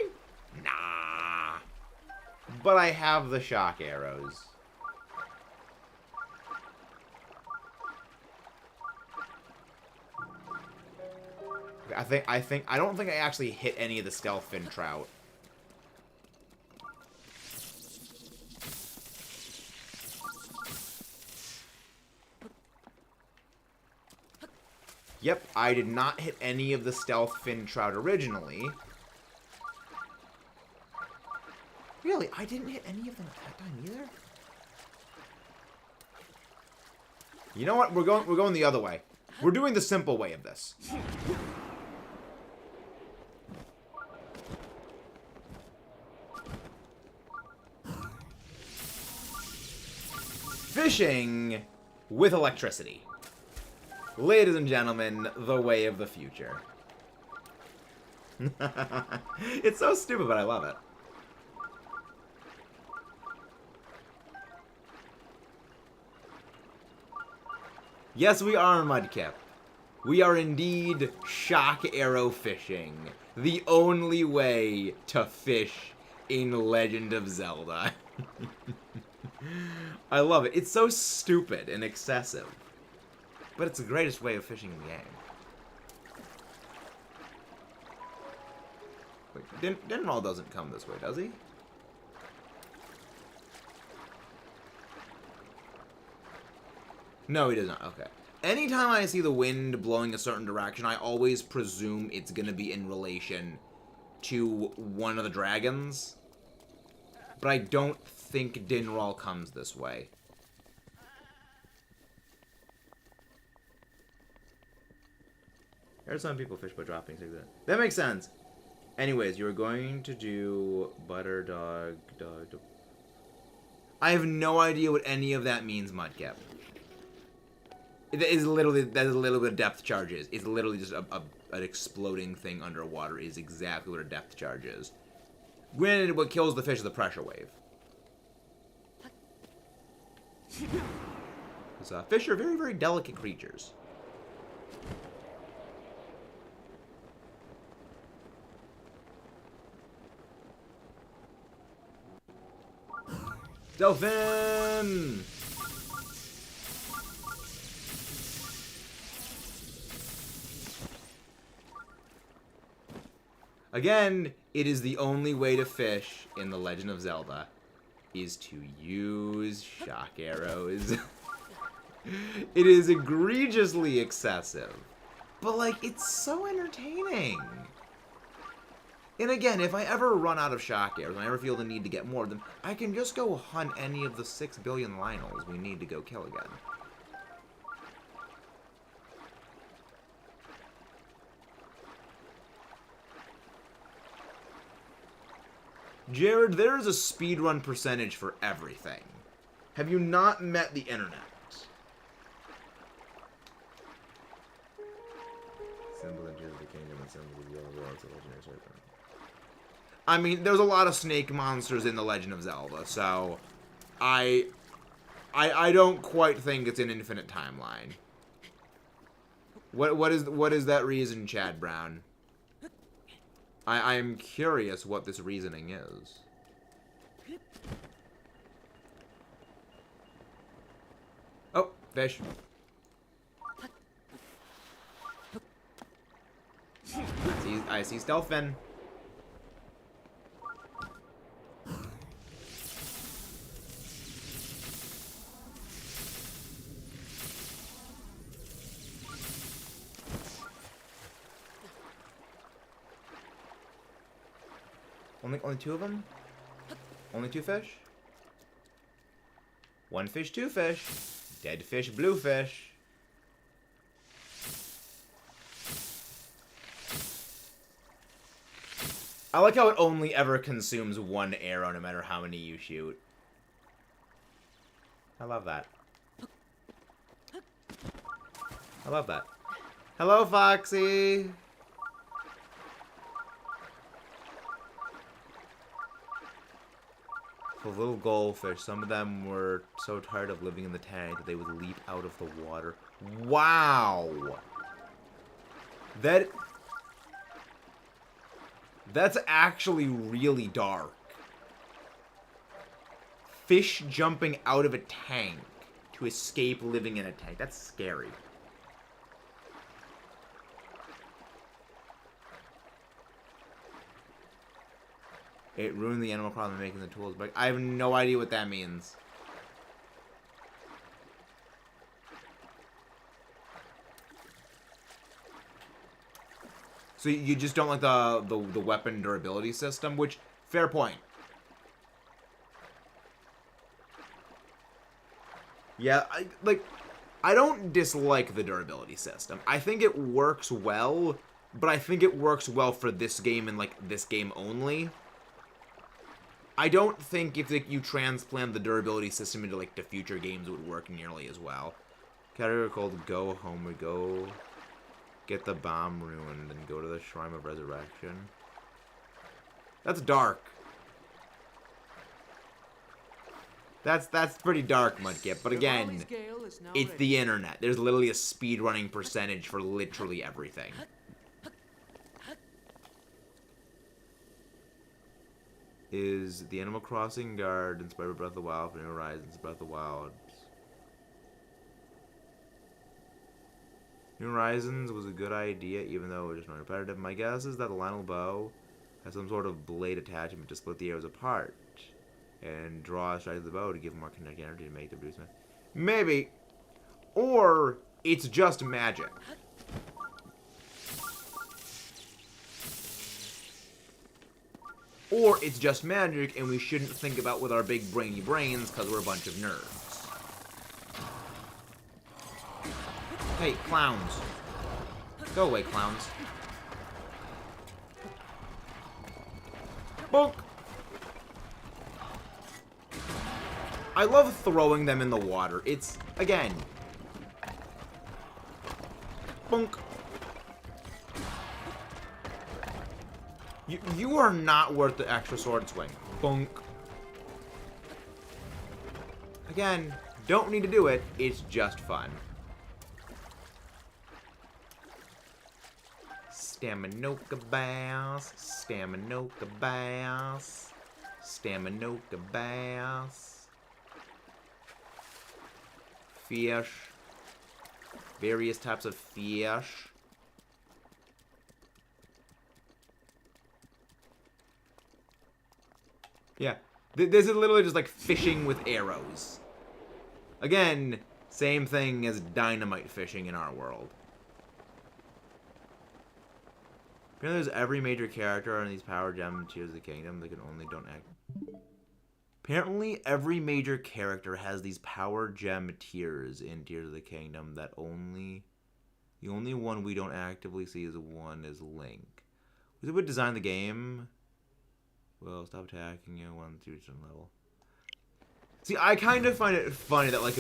Nah. But I have the shock arrows. I don't think I actually hit any of the stealth fin trout. Yep, I did not hit any of the stealth fin trout originally. Really, I didn't hit any of them at that time either? You know what? We're going the other way. We're doing the simple way of this. Fishing with electricity. Ladies and gentlemen, the way of the future. It's so stupid, but I love it. Yes, we are, Mudkip. We are indeed shock arrow fishing. The only way to fish in Legend of Zelda. I love it. It's so stupid and excessive. But it's the greatest way of fishing in the game. Wait, Dinral doesn't come this way, does he? No, he does not. Okay. Anytime I see the wind blowing a certain direction, I always presume it's going to be in relation to one of the dragons. But I don't think Dinral comes this way. There are some people fish by dropping things. That makes sense. Anyways, you were going to do butter dog. I have no idea what any of that means, Mudkip. That is a little bit of depth charge is. It's literally just an exploding thing underwater is exactly what a depth charge is. Granted, what kills the fish is the pressure wave. Because fish are very, very delicate creatures. Dolphin! Again, it is the only way to fish in The Legend of Zelda is to use shock arrows. It is egregiously excessive. But, like, it's so entertaining. And again, if I ever run out of shock arrows and I ever feel the need to get more of them, I can just go hunt any of the 6 billion Lionels we need to go kill again. Jared, there is a speedrun percentage for everything. Have you not met the internet? Symbol of the kingdom and symbol of the yellow world, the legendary serpent. I mean, there's a lot of snake monsters in The Legend of Zelda, so I don't quite think it's an infinite timeline. What is that reason, Chad Brown? I am curious what this reasoning is. Oh, fish. I see stealth fin. Only 2 of them? Only 2 fish? 1 fish, 2 fish. Dead fish, blue fish. I like how it only ever consumes 1 arrow no matter how many you shoot. I love that. I love that. Hello, Foxy! The little goldfish, some of them were so tired of living in the tank that they would leap out of the water. Wow! That's actually really dark. Fish jumping out of a tank to escape living in a tank. That's scary. It ruined the Animal Crossing making the tools, but I have no idea what that means. So you just don't like the weapon durability system, which, fair point. Yeah, I don't dislike the durability system. I think it works well, but I think it works well for this game and, like, this game only. I don't think if you transplant the durability system into, like, the future games, it would work nearly as well. Category called Go Home. We go get the bomb ruined and go to the Shrine of Resurrection. That's dark. That's pretty dark, Mudkip. But again, it's the internet. There's literally a speedrunning percentage for literally everything. Is the Animal Crossing guard inspired by Breath of the Wild for New Horizons? Breath of the Wild. New Horizons was a good idea, even though it was not repetitive. My guess is that the Lionel bow has some sort of blade attachment to split the arrows apart and draw a strike of the bow to give more kinetic energy to make them do something. Maybe. Or it's just magic. Or it's just magic and we shouldn't think about with our big brainy brains because we're a bunch of nerds. Hey, clowns. Go away, clowns. Bonk! I love throwing them in the water. It's, again... Bonk. You are not worth the extra sword swing. Bonk. Again, don't need to do it. It's just fun. Staminoka bass. Staminoka bass. Staminoka bass. Fish. Various types of fish. Yeah. This is literally just like fishing with arrows. Again, same thing as dynamite fishing in our world. Apparently there's every major character in these power gem Tears of the Kingdom. They can only don't act. Apparently every major character has these power gem tiers in Tears of the Kingdom that only... The only one we don't actively see is Link. Was it what designed the game? Well, stop attacking you once you reach a level. See, I kind of find it funny that, like,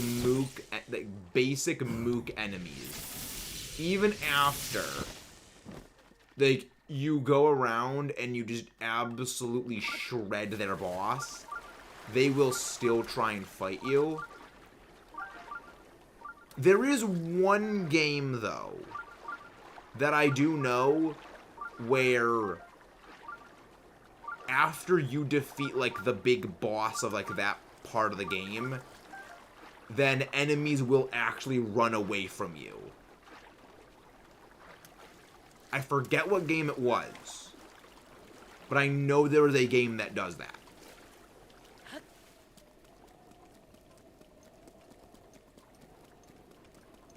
basic Mook enemies, even after, like, you go around and you just absolutely shred their boss, they will still try and fight you. There is one game, though, that I do know where after you defeat, like, the big boss of, like, that part of the game, then enemies will actually run away from you. I forget what game it was, but I know there is a game that does that.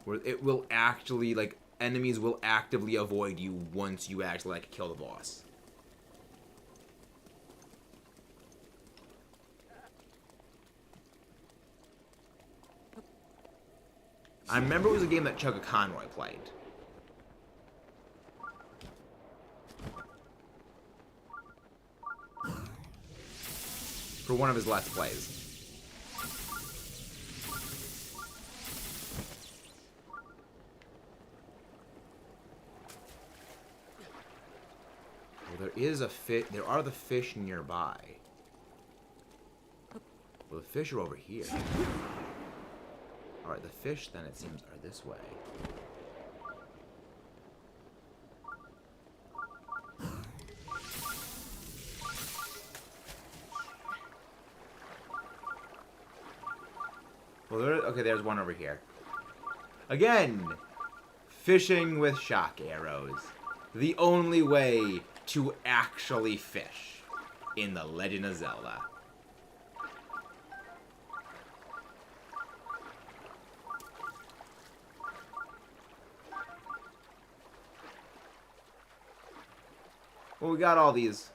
Where it will actually, like, enemies will actively avoid you once you actually, like, kill the boss. I remember it was a game that Chugga Conroy played. For one of his Let's Plays. Well, there are the fish nearby. Well, the fish are over here. Alright, the fish, then, it seems, are this way. Well, okay, there's one over here. Again, fishing with shock arrows. The only way to actually fish in The Legend of Zelda. Well, we got all these.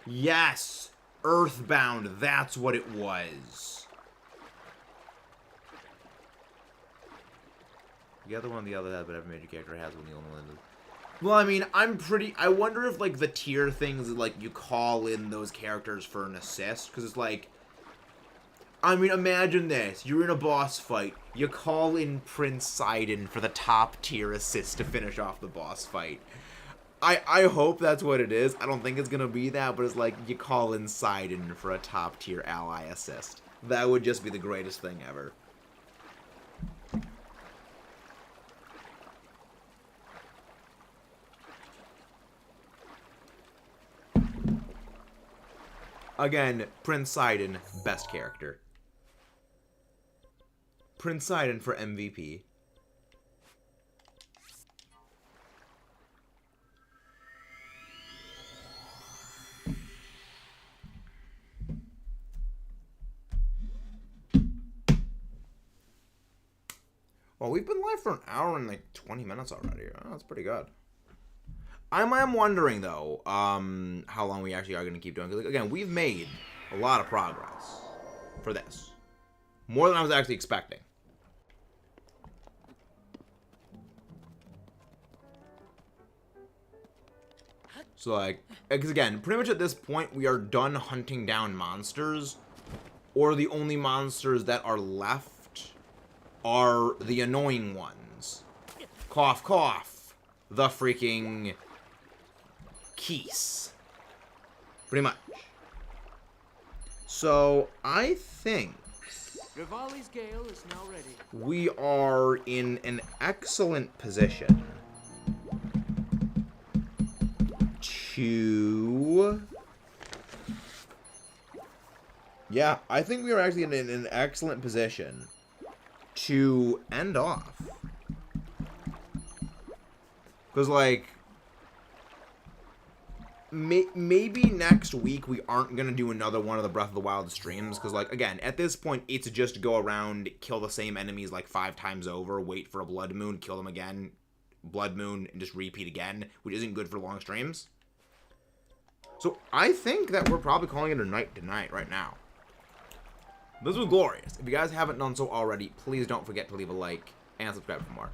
Yes! Earthbound, that's what it was. The other one, that every major character has one, the only one. Well, I mean, I wonder if, like, the tier things, like, you call in those characters for an assist, because it's like, I mean, imagine this. You're in a boss fight. You call in Prince Sidon for the top tier assist to finish off the boss fight. I hope that's what it is. I don't think it's going to be that, but it's like you call in Sidon for a top tier ally assist. That would just be the greatest thing ever. Again, Prince Sidon, best character. Prince Sidon for MVP. Well, we've been live for an hour and like 20 minutes already. Oh, that's pretty good. I'm wondering, though, how long we actually are going to keep doing. Because, again, we've made a lot of progress for this. More than I was actually expecting. So, like, because, again, pretty much at this point, we are done hunting down monsters. Or the only monsters that are left are the annoying ones. Cough, cough. The freaking keys. Pretty much. So, I think Rivali's Gale is now ready. We are in an excellent position to... Yeah, I think we are actually in an excellent position to end off. Because, like, maybe next week we aren't going to do another one of the Breath of the Wild streams. Because, like, again, at this point, it's just go around, kill the same enemies, like, 5 times over, wait for a Blood Moon, kill them again, Blood Moon, and just repeat again, which isn't good for long streams. So, I think that we're probably calling it a night tonight right now. This was glorious. If you guys haven't done so already, please don't forget to leave a like and subscribe for more.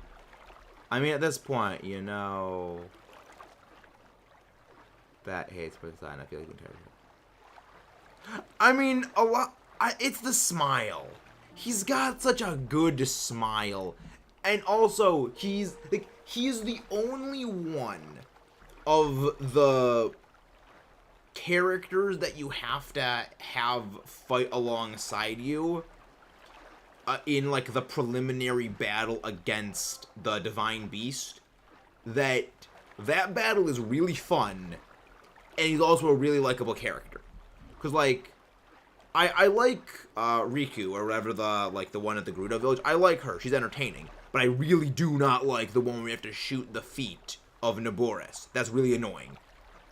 I mean, at this point, you know that hates Prince Sidon. I feel like I'm I mean, a lot. It's the smile. He's got such a good smile, and also he's the only one of the characters that you have to have fight alongside you in like the preliminary battle against the Divine Beast. That battle is really fun. And he's also a really likable character. Because, like, I like Riku, or whatever the one at the Gerudo Village. I like her. She's entertaining. But I really do not like the one where we have to shoot the feet of Naboris. That's really annoying.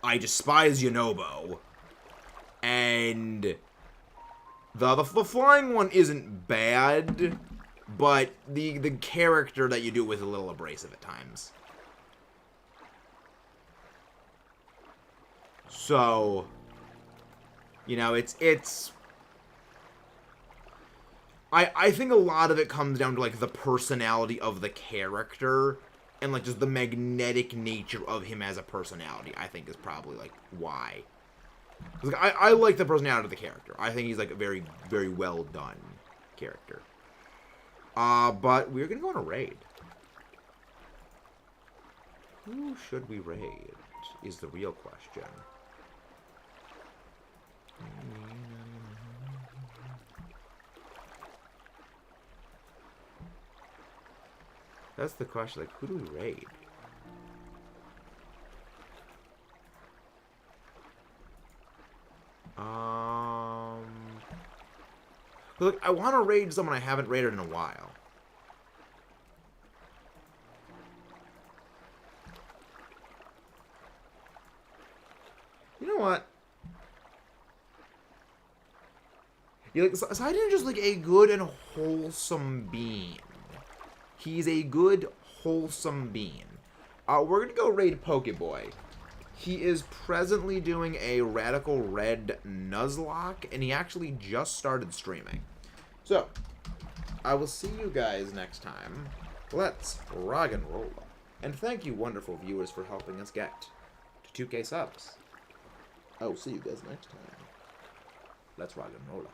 I despise Yonobo. And the flying one isn't bad, but the character that you do with is a little abrasive at times. So, you know, it's I think a lot of it comes down to, like, the personality of the character and, like, just the magnetic nature of him as a personality, I think, is probably, like, why. Like, I like the personality of the character. I think he's, like, a very, very well done character. But we're gonna go on a raid. Who should we raid? is the real question. That's the question. Like, who do we raid? Look, I want to raid someone I haven't raided in a while. You know what? Sidon is just like a good and wholesome being. He's a good, wholesome being. We're gonna go raid Pokeboy. He is presently doing a Radical Red Nuzlocke, and he actually just started streaming. So, I will see you guys next time. Let's rock and roll. And thank you, wonderful viewers, for helping us get to 2K subs. I will see you guys next time. Let's rock and roll.